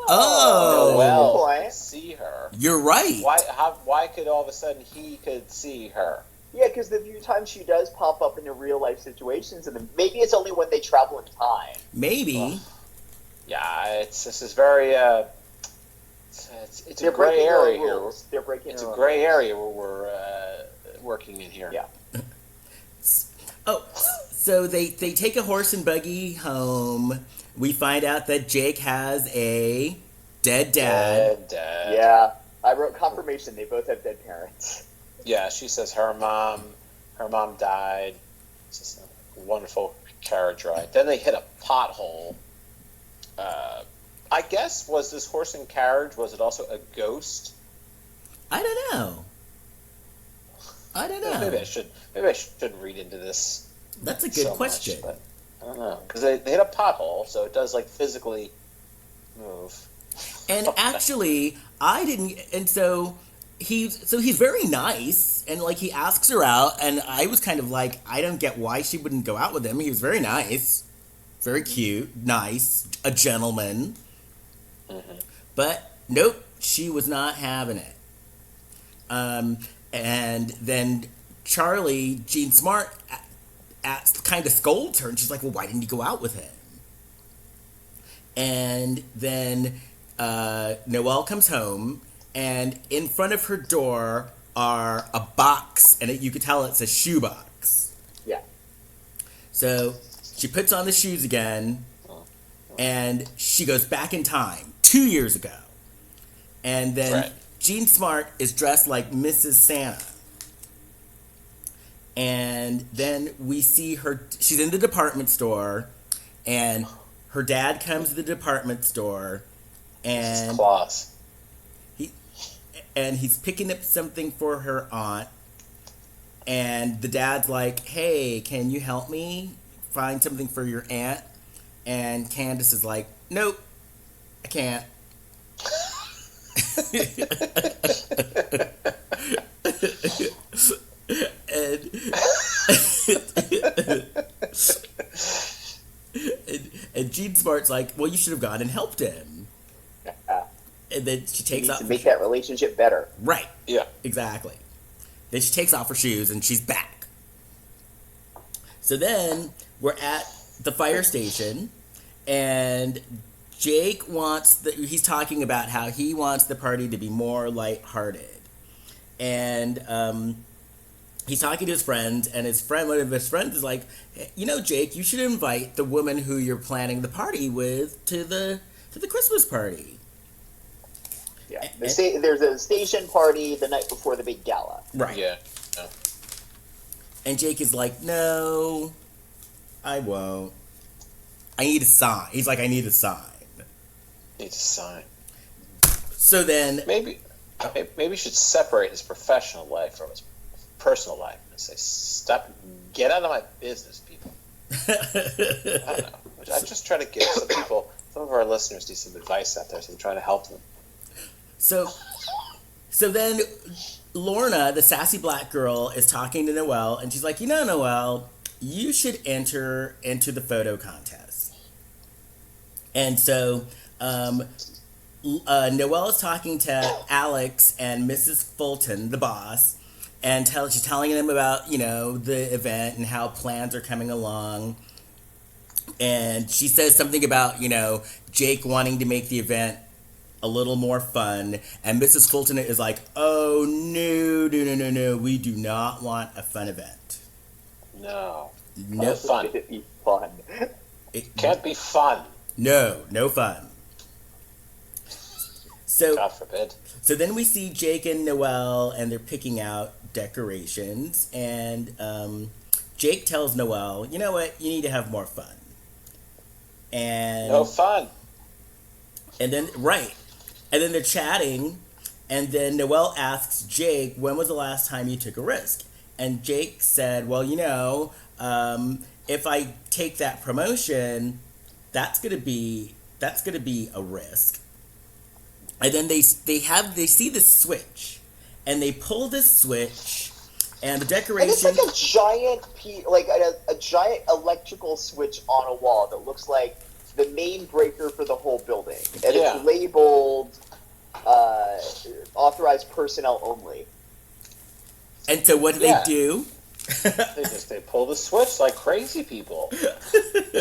Noelle could see her. You're right. Why could all of a sudden he could see her? Yeah, because the few times she does pop up into real life situations, and then maybe it's only when they travel in time. Maybe. Yeah, this is very. It's a gray area here. They're breaking. It's a gray area where we're working in here. Yeah. Oh, so they take a horse and buggy home. We find out that Jake has a dead dad. Yeah, I wrote confirmation. They both have dead parents. Yeah, she says her mom died. It's just a wonderful carriage ride. Then they hit a pothole. I guess, was this horse and carriage, was it also a ghost? I don't know. Maybe I should read into this. That's a good question. But I don't know, because they hit a pothole, so it does, like, physically move. And actually, I didn't. And so he's very nice, and, like, he asks her out, and I was kind of like, I don't get why she wouldn't go out with him. He was very nice, very cute, nice, a gentleman. Mm-hmm. But nope, she was not having it. And then Charlie, Jean Smart, kind of scolds her, and she's like, well, why didn't you go out with him? And then Noelle comes home, and in front of her door are a box, and you could tell it's a shoe box. Yeah. So she puts on the shoes again, and she goes back in time, 2 years ago. And then Jean Smart is dressed like Mrs. Santa. And then we see her, she's in the department store, and her dad comes to the department store, and Claus. He's picking up something for her aunt, and the dad's like, hey, can you help me find something for your aunt? And Candace is like, nope, I can't. Smart's like, well, you should have gone and helped him. And then she takes off. To make that relationship better. Right. Yeah. Exactly. Then she takes off her shoes and she's back. So then we're at the fire station, and Jake he's talking about how he wants the party to be more lighthearted. And he's talking to his friends, and one of his friends is like, you know, Jake, you should invite the woman who you're planning the party with to the Christmas party. Yeah. There's a station party the night before the big gala. Right. Yeah. And Jake is like, no, I won't. I need a sign. He's like, I need a sign. Needs a sign. So then... Maybe he should separate his professional life from his personal life and say, get out of my business, people. I don't know. I just try to give some of our listeners need some advice out there, so I'm trying to help them. So then Lorna, the sassy black girl, is talking to Noelle, and she's like, you know, Noelle, you should enter into the photo contest. And so Noelle is talking to Alex and Mrs. Fulton, the boss, and she's telling them about, you know, the event and how plans are coming along. And she says something about, you know, Jake wanting to make the event a little more fun, and Mrs. Fulton is like, oh, no, we do not want a fun event. No Fun. fun. It be fun. It can't be fun. No fun. So, God forbid. So then we see Jake and Noelle, and they're picking out decorations, and Jake tells Noelle, you know what, you need to have more fun. And No fun. And then, right. And then they're chatting, and then Noelle asks Jake, when was the last time you took a risk? And Jake said, well, you know, if I take that promotion, that's gonna be a risk. And then they see the switch, and they pull this switch, and the decoration. And it's like a giant electrical switch on a wall that looks like the main breaker for the whole building, and it's labeled authorized personnel only. And so what do they do? They pull the switch like crazy people.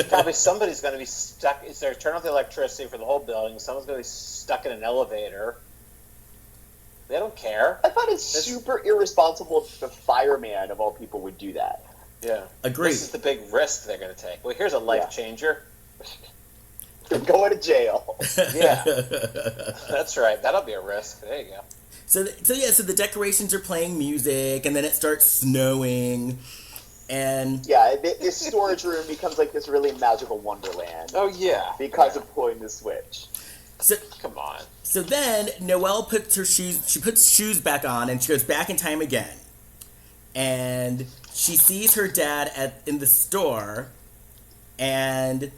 Probably somebody's going to be stuck. It's their turn off the electricity for the whole building. Someone's going to be stuck in an elevator. They don't care. I thought it's super irresponsible that the fireman of all people would do that. Yeah, agreed. This is the big risk they're going to take. Well, here's a life changer. You're going to jail. Yeah, that's right. That'll be a risk. There you go. So the decorations are playing music, and then it starts snowing, and this storage room becomes like this really magical wonderland. Oh yeah, because of pulling the switch. So come on. So then Noelle puts her shoes. She puts shoes back on, and she goes back in time again, and she sees her dad in the store, and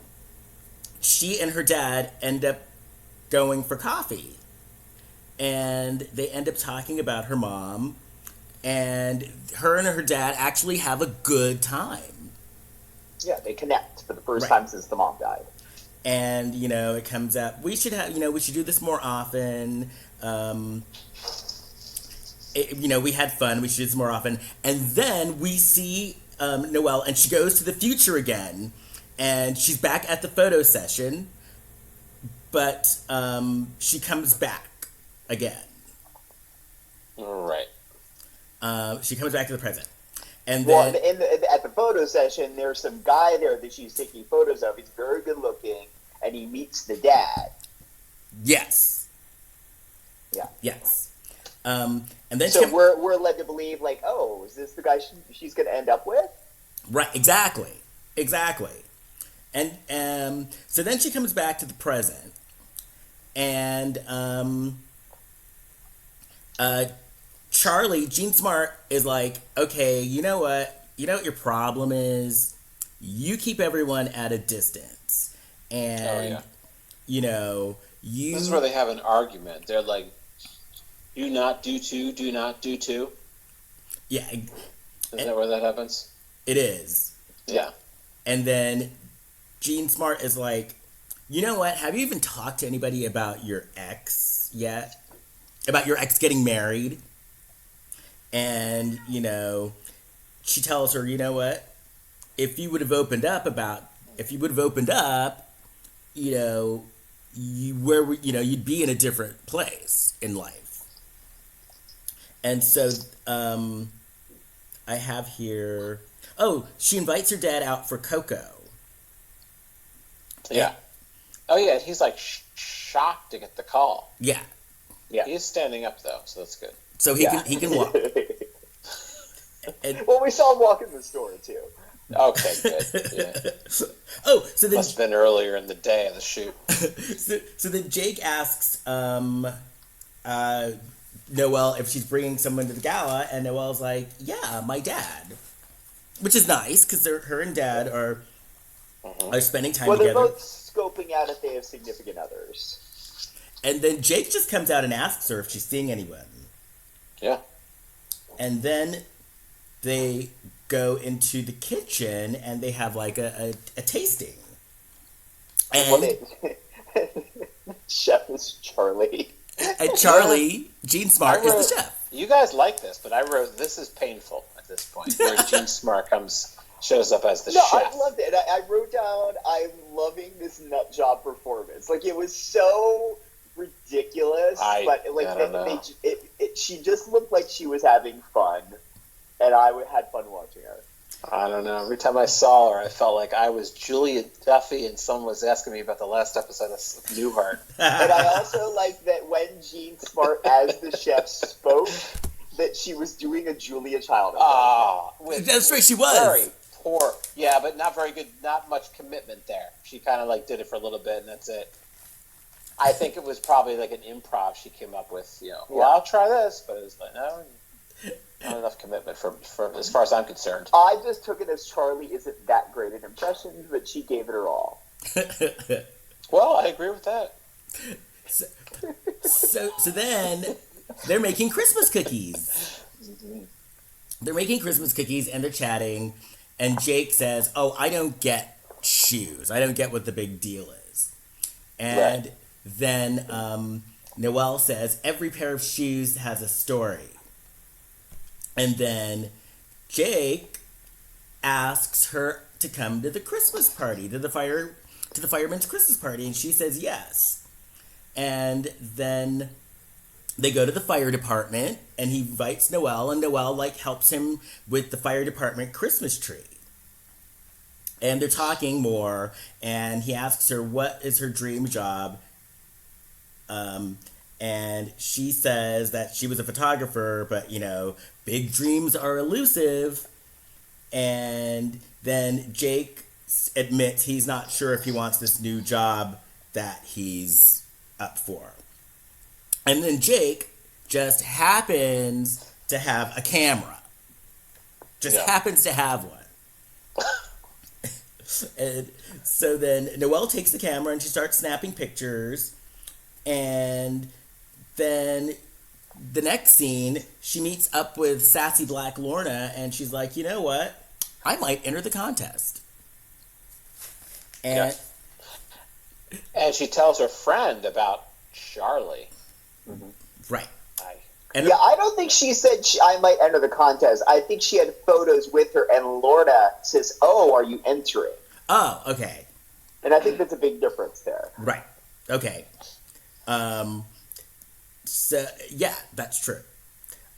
she and her dad end up going for coffee. And they end up talking about her mom, and her dad actually have a good time. Yeah, they connect for the first time since the mom died. And, you know, it comes up, we should do this more often. We had fun, we should do this more often. And then we see Noelle, and she goes to the future again, and she's back at the photo session, but she comes back again. Right. She comes back to the present. And then at the photo session, there's some guy there that she's taking photos of. He's very good looking, and he meets the dad. Yes. Yeah. Yes. And then so we're led to believe, like, oh, is this the guy she's going to end up with? Right. Exactly. And so then she comes back to the present, and Charlie, Jean Smart, is like, okay, you know what your problem is? You keep everyone at a distance. And, This is where they have an argument. They're like, do not do two. Yeah. Isn't that where that happens? It is. Yeah. And then Jean Smart is like, you know what? Have you even talked to anybody about your ex yet? About your ex getting married? And, you know, she tells her, you know what? If you would have opened up, you know, you'd be in a different place in life. And so, I have here, she invites her dad out for cocoa. Yeah. Oh, yeah, he's like shocked to get the call. Yeah. Yeah. He's standing up, though, so that's good. So he can walk. Well, we saw him walk in the store, too. Okay, good. Yeah. So then Must have been earlier in the day of the shoot. so then Jake asks Noelle if she's bringing someone to the gala, and Noelle's like, "Yeah, my dad," which is nice because her and Dad are spending time together. Well, they're both scoping out if they have significant others. And then Jake just comes out and asks her if she's seeing anyone. Yeah. And then they go into the kitchen and they have like a tasting. And chef is Charlie. And Charlie, Gene Smart, is the chef. You guys like this, but I wrote, this is painful at this point, where Gene Smart shows up as the chef. I loved it. I wrote down, I'm loving this nut job performance. Like, it was so ridiculous, but like she just looked like she was having fun, and I had fun watching her. I don't know. Every time I saw her, I felt like I was Julia Duffy, and someone was asking me about the last episode of Newhart. And I also like that when Gene Smart, as the chef, spoke, that she was doing a Julia Child. That's right, she was. Very poor. Yeah, but not very good. Not much commitment there. She kind of like did it for a little bit, and that's it. I think it was probably like an improv she came up with. You know, well, I'll try this, but it was like, no, not enough commitment for as far as I'm concerned. I just took it as Charlie isn't that great at impressions, but she gave it her all. Well, I agree with that. So then they're making Christmas cookies. They're making Christmas cookies and they're chatting, and Jake says, "Oh, I don't get shoes. I don't get what the big deal is." And then Noelle says, "Every pair of shoes has a story." And then Jake asks her to come to the Christmas party, to the fireman's Christmas party, and she says yes. And then they go to the fire department, and he invites Noelle, and Noelle like helps him with the fire department Christmas tree. And they're talking more, and he asks her what is her dream job. And she says that she was a photographer, but, you know, big dreams are elusive. And then Jake admits he's not sure if he wants this new job that he's up for. And then Jake just happens to have a camera. Happens to have one. And so then Noelle takes the camera and she starts snapping pictures. And then the next scene, she meets up with sassy Black Lorna, and she's like, "You know what? I might enter the contest." And she tells her friend about Charlie. Right. I don't think she said I might enter the contest. I think she had photos with her, and Lorna says, "Oh, are you entering?" Oh, okay. And I think that's a big difference there. Right. Okay. So, yeah, that's true.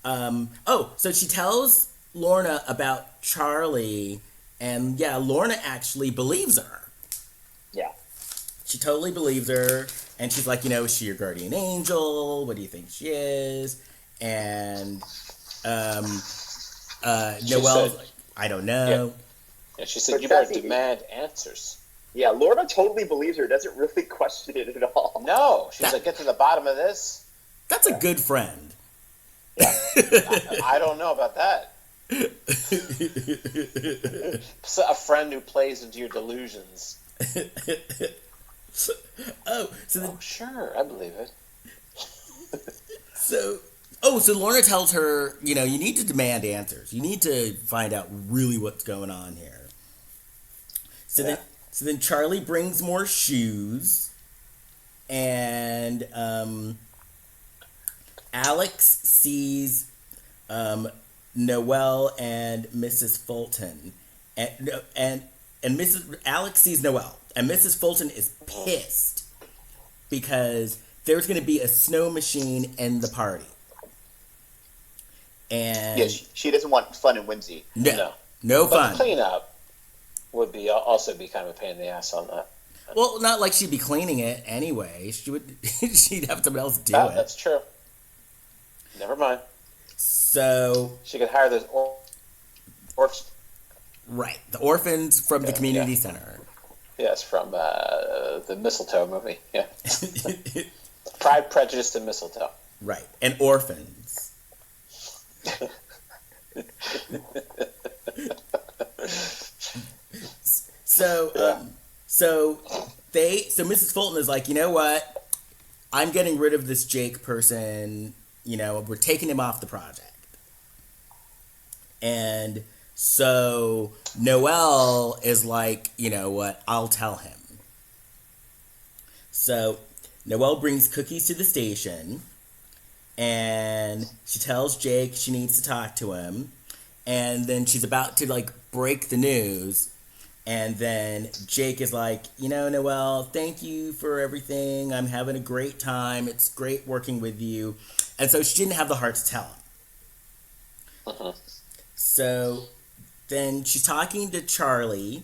So she tells Lorna about Charlie, and yeah, Lorna actually believes her. Yeah. She totally believes her, and she's like, you know, is she your guardian angel? What do you think she is? And Noelle's like, I don't know. Yeah, she said, you better demand answers. Yeah, Lorna totally believes her, doesn't really question it at all. No, she's like, get to the bottom of this. That's a good friend. Yeah. I don't know about that. A friend who plays into your delusions. Sure, I believe it. So Lorna tells her, you know, you need to demand answers. You need to find out really what's going on here. So then Charlie brings more shoes, and Alex sees Noelle and Mrs. Fulton, and Alex sees Noelle, and Mrs. Fulton is pissed because there's going to be a snow machine in the party, and Yeah, she doesn't want fun and whimsy. no But fun. cleanup would also be kind of a pain in the ass on that. Well, not like she'd be cleaning it anyway. She'd have someone else do it. That's true. Never mind. So She could hire those orphans. right, the orphans from the community center. Yes, from the Mistletoe movie. Yeah. Pride, Prejudice, and Mistletoe. Right, and orphans. So Mrs. Fulton is like, you know what? I'm getting rid of this Jake person. You know, we're taking him off the project. And so Noelle is like, you know what? I'll tell him. So Noelle brings cookies to the station, and she tells Jake she needs to talk to him. And then she's about to, like, break the news. And then Jake is like, you know, Noelle, thank you for everything. I'm having a great time. It's great working with you. And so she didn't have the heart to tell him. Uh-huh. So then she's talking to Charlie,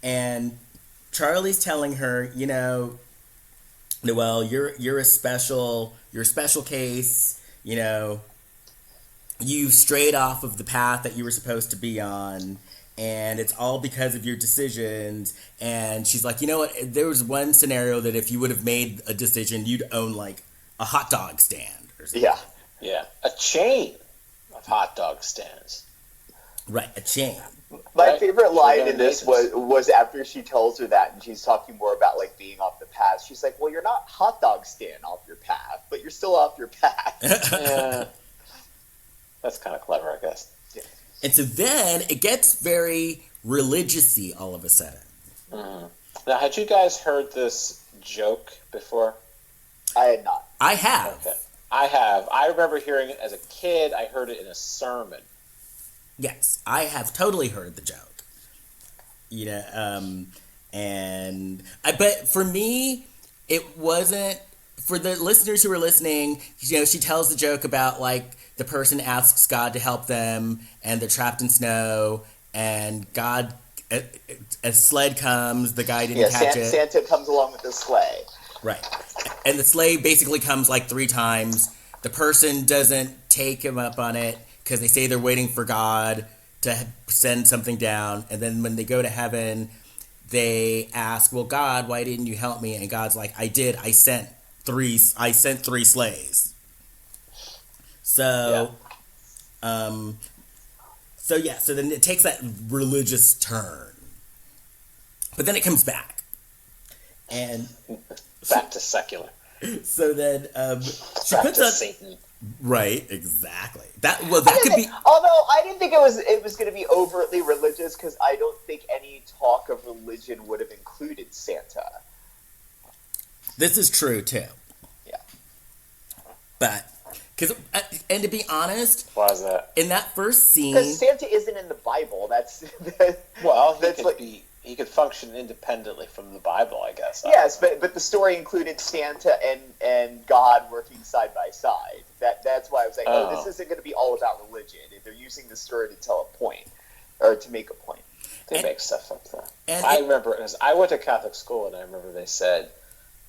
and Charlie's telling her, you know, Noelle, you're a special case. You know, you strayed off of the path that you were supposed to be on, and it's all because of your decisions. And she's like, you know what? There was one scenario that if you would have made a decision, you'd own like a hot dog stand or something. Yeah. Yeah. A chain of hot dog stands. Right, a chain. My Right. favorite line We're in this going was after she tells her that, and she's talking more about like being off the path. She's like, "Well, you're not hot dog stand off your path, but you're still off your path." Yeah. That's kind of clever, I guess. Yeah. And so then it gets very religious-y all of a sudden. Mm. Now, had you guys heard this joke before? I had not. I have. Okay. I have. I remember hearing it as a kid. I heard it in a sermon. Yes, I have totally heard the joke. You know, but for me, it wasn't. For the listeners who are listening, you know, she tells the joke about like the person asks God to help them, and they're trapped in snow, and God, a sled comes, the guy didn't catch it. Santa comes along with the sleigh. Right. And the sleigh basically comes like 3 times. The person doesn't take him up on it because they say they're waiting for God to send something down. And then when they go to heaven, they ask, well, God, why didn't you help me? And God's like, I did. I sent 3 sleighs. So, so then it takes that religious turn. But then it comes back. And Back to secular. so then she Back puts to up Satan. right, exactly. That could be Although I didn't think it was going to be overtly religious, because I don't think any talk of religion would have included Santa. this is true too. Yeah. But and to be honest, Why is that? in that first scene, Because Santa isn't in the Bible. Well, that's like. he could function independently from the Bible, I guess. Yes, but the story included Santa and God working side by side. That's why I was like, this isn't going to be all about religion. They're using the story to tell a point, or to make a point. They make stuff up there. and I it- remember, because I went to Catholic school, and I remember they said,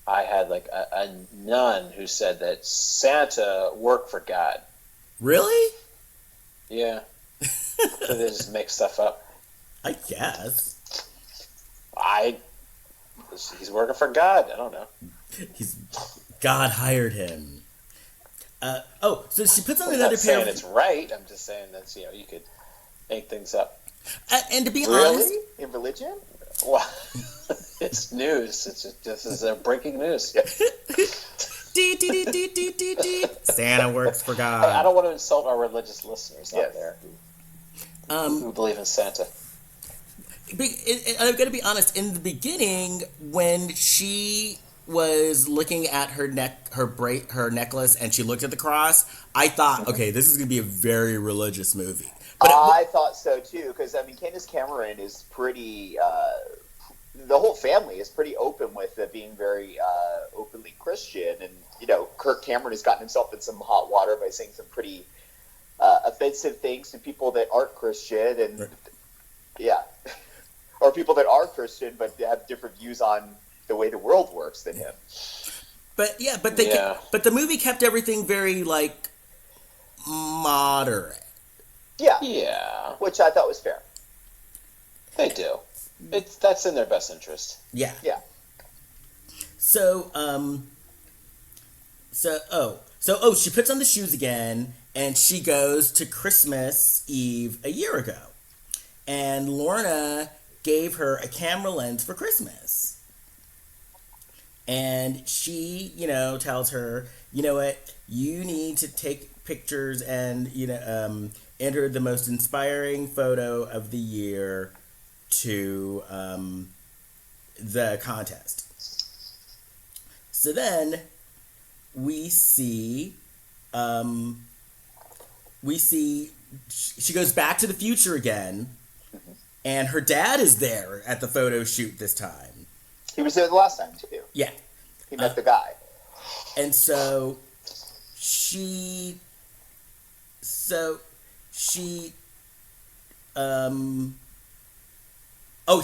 I had like a nun who said that Santa worked for God. really, Yeah. So they just make stuff up. I guess He's working for God. I don't know. God hired him. So she puts on I'm another not saying pair. it's right. I'm just saying that's, you could make things up. And to be honest, Really? In religion? Well, it's news. This is breaking news. dee, dee, dee, dee, dee, dee, dee. Santa works for Hey, I God. don't want to insult our religious listeners out Yes. there who believe in Santa. I'm going to be honest. In the beginning, when she was looking at her necklace, and she looked at the cross, I thought, okay, this is going to be a very religious movie. But I thought so too, because I mean, Candace Cameron is pretty. The whole family is pretty open with it being very openly Christian, and Kirk Cameron has gotten himself in some hot water by saying some pretty offensive things to people that aren't Christian, and or people that are Christian but have different views on the way the world works than him. But the movie kept everything very like moderate. Yeah, which I thought was fair. They do. That's in their best interest. Yeah. So she puts on the shoes again, and she goes to Christmas Eve a year ago, and Lorna gave her a camera lens for Christmas, and she, tells her, you know what, you need to take pictures and enter the most inspiring photo of the year to the contest. So then we see she goes back to the future again, and her dad is there at the photo shoot this time. He was there the last time too. Yeah. He met the guy. And so she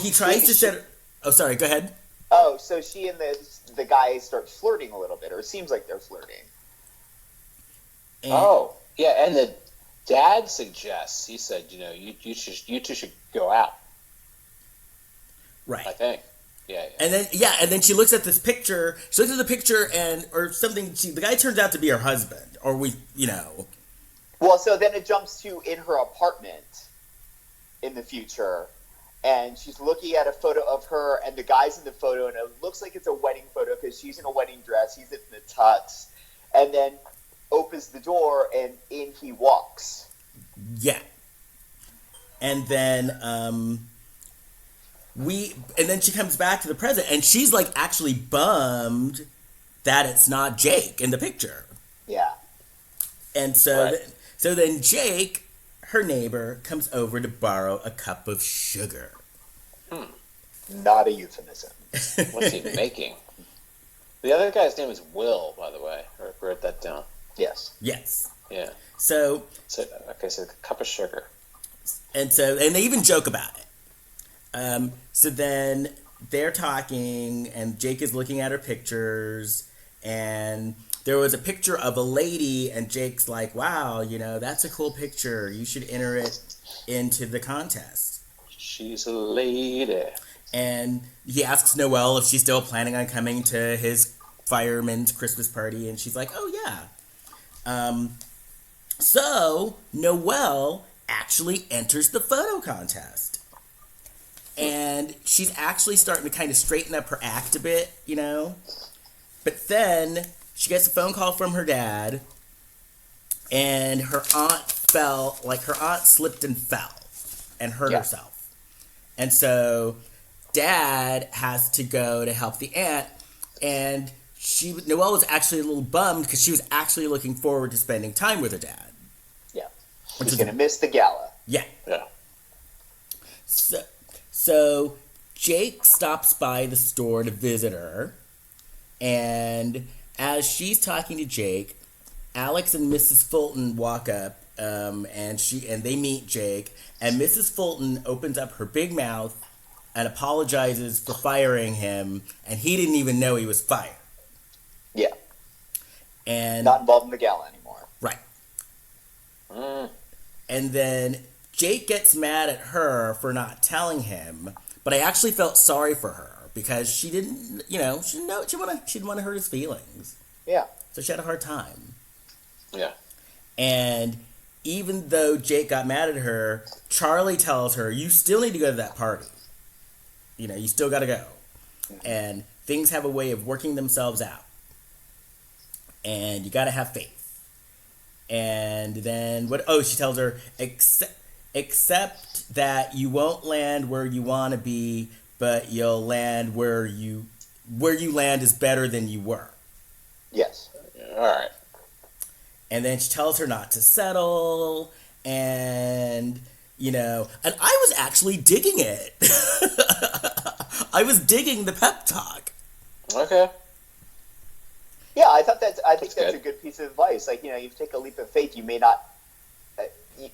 he tries to set her... Oh, sorry, go ahead. Oh, so she and the guy start flirting a little bit, or it seems like they're flirting. And, and the dad suggests, he said, you two should go out. Right. I think. Yeah. And then she looks at this picture. She looks at the picture or something. The guy turns out to be her husband, or Well, so then it jumps to in her apartment in the future, and she's looking at a photo of her, and the guy's in the photo, and it looks like it's a wedding photo because she's in a wedding dress, he's in the tux, and then opens the door, and in he walks. Yeah. And then she comes back to the present, and she's like actually bummed that it's not Jake in the picture. Yeah. And so Right. so then Jake, her neighbor, comes over to borrow a cup of sugar. Not a euphemism. What's he making? The other guy's name is Will, by the way. I wrote that down. Yes. Yes. Yeah. So So a cup of sugar. and they even joke about it. So then they're talking, and Jake is looking at her pictures, and there was a picture of a lady, and Jake's like, wow, that's a cool picture. You should enter it into the contest. She's a lady. And he asks Noelle if she's still planning on coming to his fireman's Christmas party, and she's like, oh, yeah. So Noelle actually enters the photo contest. And she's actually starting to kind of straighten up her act a bit, But then she gets a phone call from her dad, and her aunt slipped and fell and hurt herself. And so Dad has to go to help the aunt, and Noelle was actually a little bummed because she was actually looking forward to spending time with her dad. Yeah. She's going to miss the gala. Yeah. Yeah. So Jake stops by the store to visit her, and as she's talking to Jake, Alex and Mrs. Fulton walk up, and they meet Jake, and Mrs. Fulton opens up her big mouth and apologizes for firing him, and he didn't even know he was fired. Yeah. And not involved in the gala anymore. Right. And then Jake gets mad at her for not telling him, but I actually felt sorry for her because she didn't, she didn't want to hurt his feelings. Yeah. So she had a hard time. Yeah. And even though Jake got mad at her, Charlie tells her, you still need to go to that party. You still got to go. And things have a way of working themselves out. And you got to have faith. And then she tells her, except that you won't land where you want to be, but you'll land where you land is better than you were. Yes. All right. And then she tells her not to settle, and and I was actually digging it. I was digging the pep talk. Okay. Yeah, I think that's good. a good piece of advice. Like, you take a leap of faith. You may not,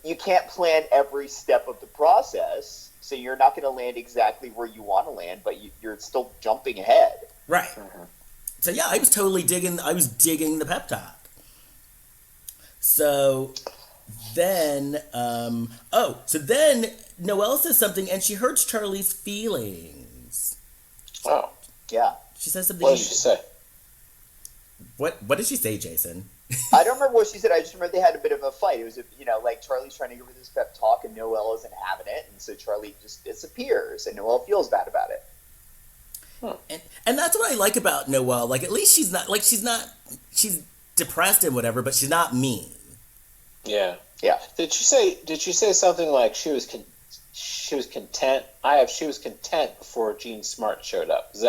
you can't plan every step of the process, so you're not going to land exactly where you want to land, but you're still jumping ahead. Right. So yeah, I was totally digging the pep talk. So then, then Noelle says something, and she hurts Charlie's feelings. Oh. Yeah. She says something. What did she say? What did she say, Jason? I don't remember what she said. I just remember they had a bit of a fight. It was, like Charlie's trying to give her this pep talk, and Noelle isn't having it, and so Charlie just disappears, and Noelle feels bad about it. And that's what I like about Noelle. Like, at least she's depressed and whatever, but she's not mean. Yeah. Yeah. Did she say something like she was content? She was content before Jean Smart showed up. Was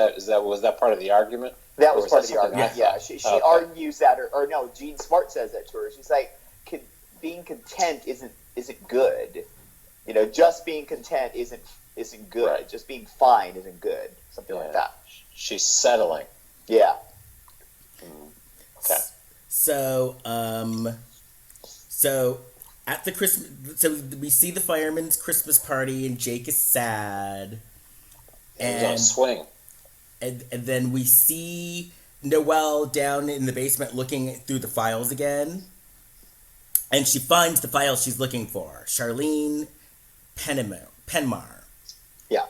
that part of the argument? That was part of the argument. Yeah. She okay. argues that, or no, Jean Smart says that to her. She's like, being content isn't good. Just being content isn't good. Right. Just being fine isn't good. Something like that. She's settling. Yeah. Okay. So at the Christmas, so we see the fireman's Christmas party, and Jake is sad. He's on a swing. And then we see Noelle down in the basement looking through the files again. And she finds the file she's looking for. Charlene Penmar. Yeah.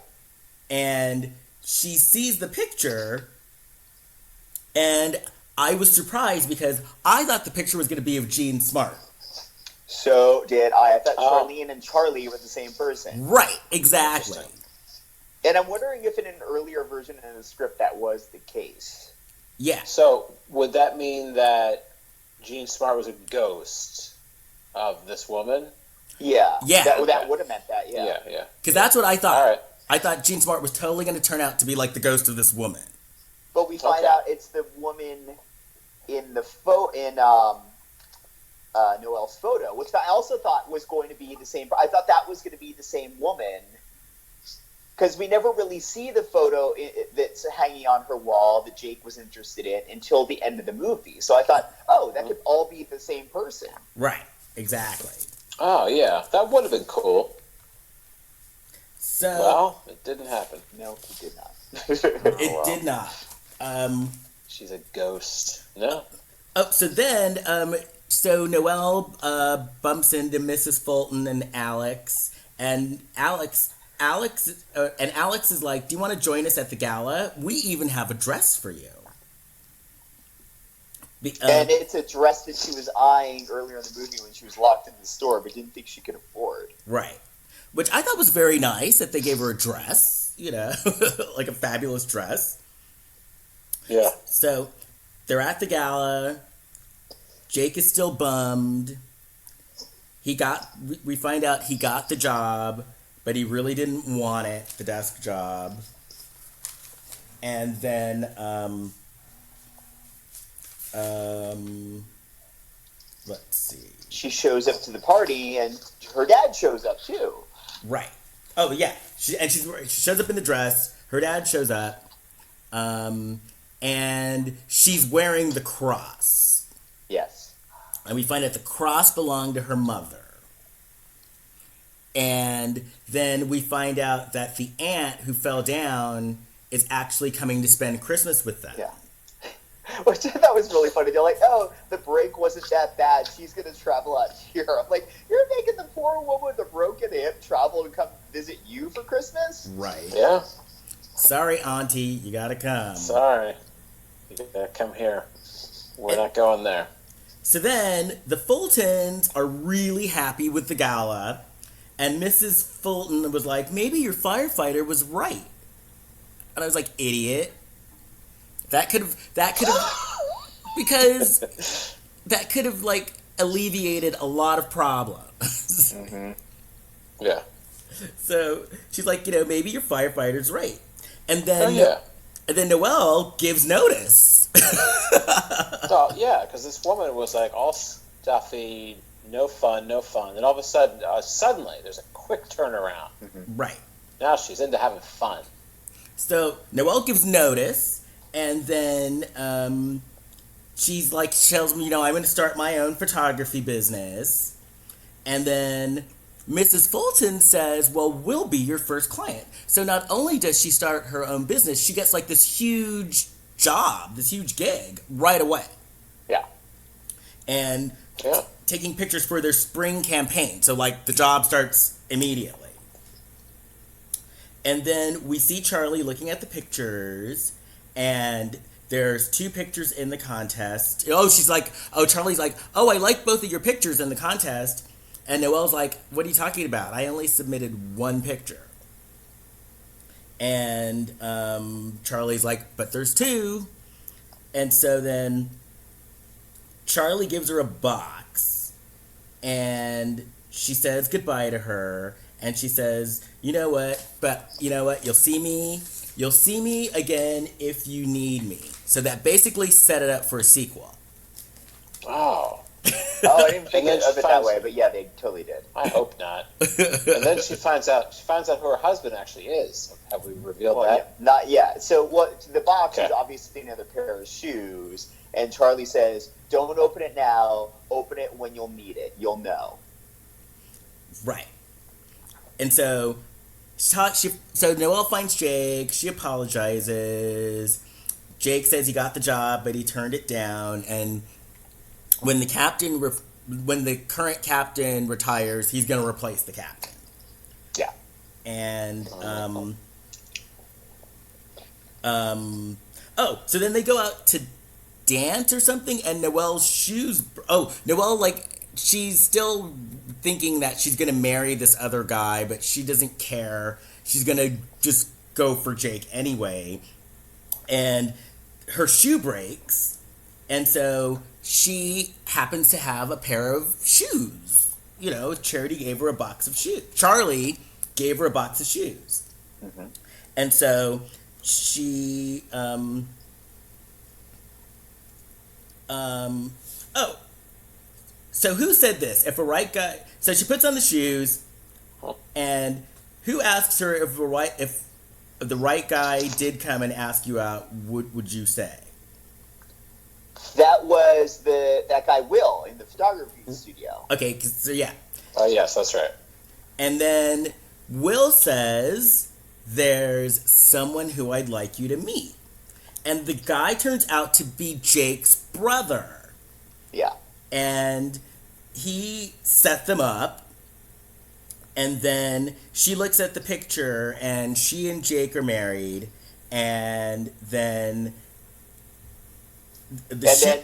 And she sees the picture, and I was surprised because I thought the picture was going to be of Jean Smart. So did I. I thought Charlene and Charlie were the same person. Right, exactly. And I'm wondering if in an earlier version in the script that was the case. Yeah. So would that mean that Jean Smart was a ghost of this woman? Yeah. Yeah. That would have meant that, yeah. Yeah. Because that's what I thought. All right. I thought Jean Smart was totally going to turn out to be like the ghost of this woman. But we find out it's the woman in the Noelle's photo, which I also thought was going to be the same. I thought that was going to be the same woman, because we never really see the photo that's hanging on her wall that Jake was interested in until the end of the movie. So I thought, that could all be the same person. Right. Exactly. Oh, yeah. That would have been cool. So, well, it didn't happen. No, it did not. It did not. She's a ghost. No? Oh, so then, so Noelle bumps into Mrs. Fulton and Alex, and Alex is like, "Do you want to join us at the gala? We even have a dress for you." And it's a dress that she was eyeing earlier in the movie when she was locked in the store, but didn't think she could afford. Right. Which I thought was very nice that they gave her a dress, like a fabulous dress. Yeah. So they're at the gala. Jake is still bummed. We find out he got the job, but he really didn't want it, the desk job. And then, let's see. She shows up to the party, and her dad shows up too. Right. Oh yeah. She shows up in the dress. Her dad shows up, and she's wearing the cross. Yes. And we find out the cross belonged to her mother. And then we find out that the aunt who fell down is actually coming to spend Christmas with them. Yeah. Which I thought was really funny. They're like, the break wasn't that bad. She's going to travel out here. I'm like, you're making the poor woman with a broken hip travel to come visit you for Christmas? Right. Yeah. Sorry, Auntie. You got to come. Sorry. You got to come here. We're not going there. So then, the Fultons are really happy with the gala. And Mrs. Fulton was like, maybe your firefighter was right. And I was like, idiot. That could have, because that could have, like, alleviated a lot of problems. Mm-hmm. Yeah. So she's like, maybe your firefighter's right. And then, and then Noelle gives notice. So, yeah, because this woman was like all stuffy, no fun. And all of a sudden, suddenly, there's a quick turnaround. Mm-hmm. Right. Now she's into having fun. So Noelle gives notice, and then she's like, she tells me, I'm going to start my own photography business. And then Mrs. Fulton says, well, we'll be your first client. So not only does she start her own business, she gets like this huge job, this huge gig right away. Yeah. And taking pictures for their spring campaign. So like the job starts immediately. And then we see Charlie looking at the pictures, and there's 2 pictures in the contest. Charlie's like, I like both of your pictures in the contest. And Noelle's like, what are you talking about? I only submitted 1 picture. And Charlie's like, but there's 2. And so then Charlie gives her a box, and she says goodbye to her. And she says, you know what, you'll see me again if you need me. So that basically set it up for a sequel. Oh. I didn't think of it that way, but yeah, they totally did. I hope not. And then she finds out who her husband actually is. Have we revealed that? Yeah, not yet. So the box is obviously another pair of shoes, and Charlie says, don't open it now, open it when you'll need it. You'll know. Right. And so Noelle finds Jake. She apologizes. Jake says he got the job, but he turned it down. And when the current captain retires, he's going to replace the captain. Yeah. And so then they go out to dance or something, and Noelle's shoes. Noelle she's still thinking that she's going to marry this other guy, but she doesn't care. She's going to just go for Jake anyway. And her shoe breaks, and so she happens to have a pair of shoes. Charity gave her a box of shoes. Charlie gave her a box of shoes. Mm-hmm. And so she... So who said this? If a right guy... So she puts on the shoes, and who asks her if the right guy did come and ask you out, would you say? That was that guy Will in the photography studio. Okay, so yeah. Oh, yes, that's right. And then Will says, there's someone who I'd like you to meet. And the guy turns out to be Jake's brother. Yeah. And he set them up, and then she looks at the picture, and she and Jake are married, and then then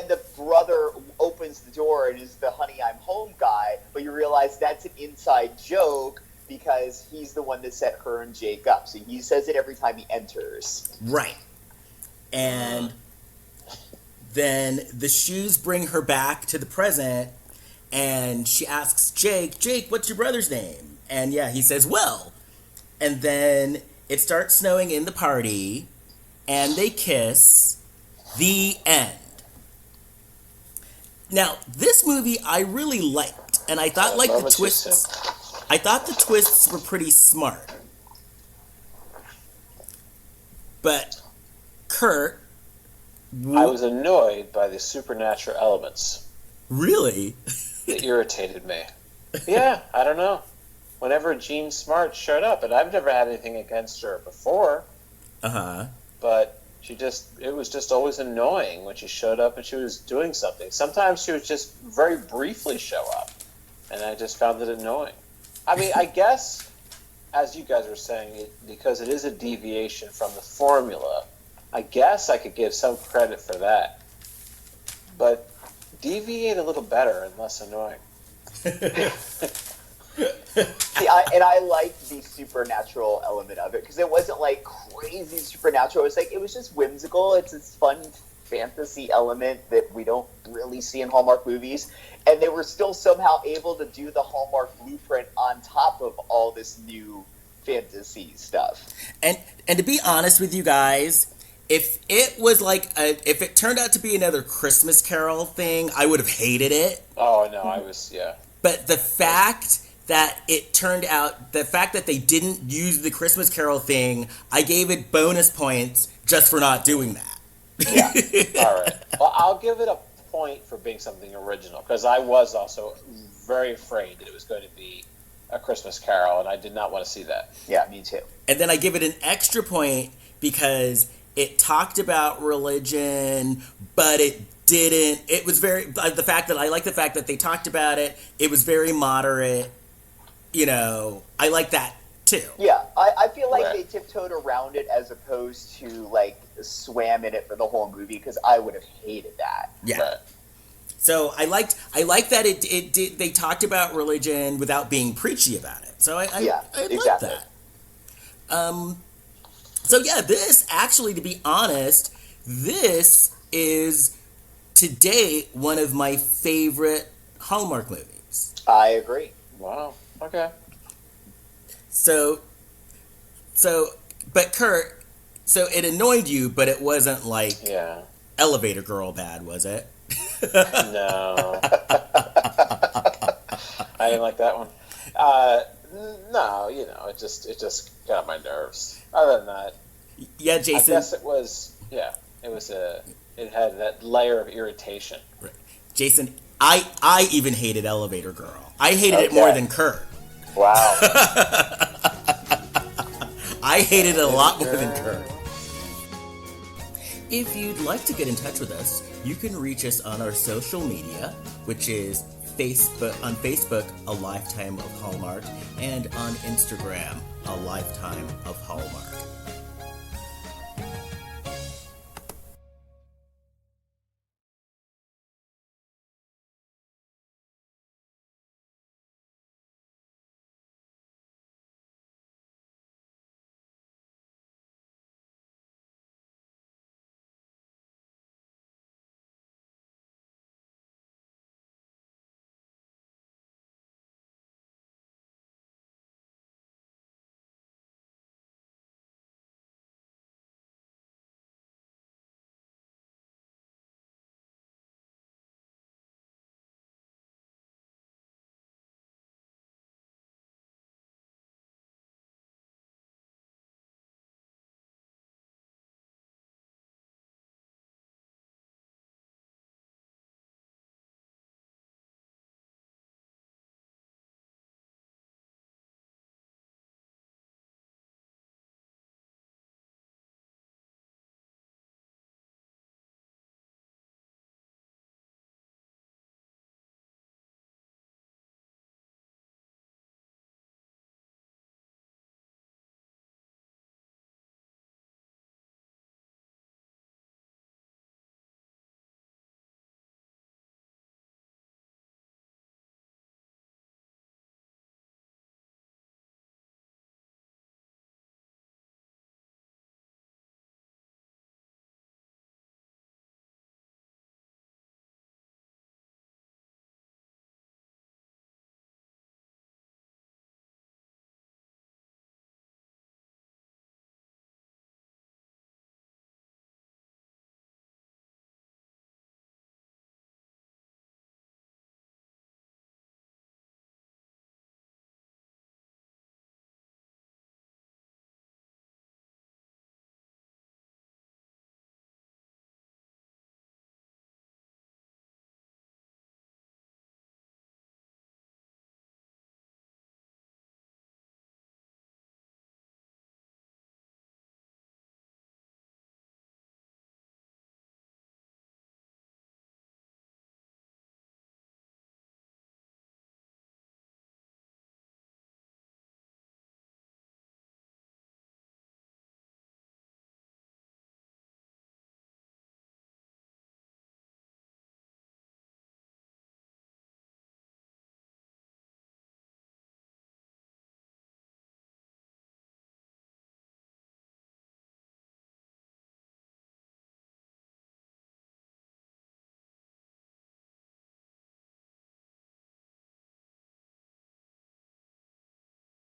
the brother opens the door and is the honey I'm home guy, but you realize that's an inside joke because he's the one that set her and Jake up. So he says it every time he enters. Right. And then the shoes bring her back to the present, and she asks Jake, what's your brother's name? And yeah, he says, Will. And then it starts snowing in the party, and they kiss. The end. Now, this movie I really liked, and I thought the twists were pretty smart. But Kurt, I was annoyed by the supernatural elements. Really? It irritated me. Yeah, I don't know. Whenever Jean Smart showed up, and I've never had anything against her before. But it was just always annoying when she showed up and she was doing something. Sometimes she would just very briefly show up, and I just found it annoying. I mean, I guess, as you guys were saying, because it is a deviation from the formula, I guess I could give some credit for that. But deviate a little better and less annoying. See, I liked the supernatural element of it because it wasn't like crazy supernatural. It was just whimsical. It's fun fantasy element that we don't really see in Hallmark movies, and they were still somehow able to do the Hallmark blueprint on top of all this new fantasy stuff. And to be honest with you guys, if it was if it turned out to be another Christmas Carol thing, I would have hated it. Oh no, I was But the fact that they didn't use the Christmas Carol thing, I gave it bonus points just for not doing that. Yeah. All right. Well, I'll give it a point for being something original, because I was also very afraid that it was going to be a Christmas Carol, and I did not want to see that. Yeah, me too. And then I give it an extra point because it talked about religion, but it didn't. It was very I like the fact that they talked about it. It was very moderate. I like that too. Yeah, I feel like they tiptoed around it as opposed to like swam in it for the whole movie, because I would have hated that. Yeah. Right. So I like that it did. They talked about religion without being preachy about it. So I exactly. like that. So yeah, this actually, to be honest, this is to date one of my favorite Hallmark movies. I agree. Wow. Okay. So, but Kurt, so it annoyed you, but it wasn't like Elevator Girl bad, was it? No. I didn't like that one. No, it just got on my nerves. Other than that, yeah, Jason. I guess it was. It had that layer of irritation. Right. Jason, I even hated Elevator Girl. I hated it more than Kurt. Wow. I hated it a lot more than Kurt. If you'd like to get in touch with us, you can reach us on our social media, which is on Facebook, A Lifetime of Hallmark, and on Instagram, A Lifetime of Hallmark.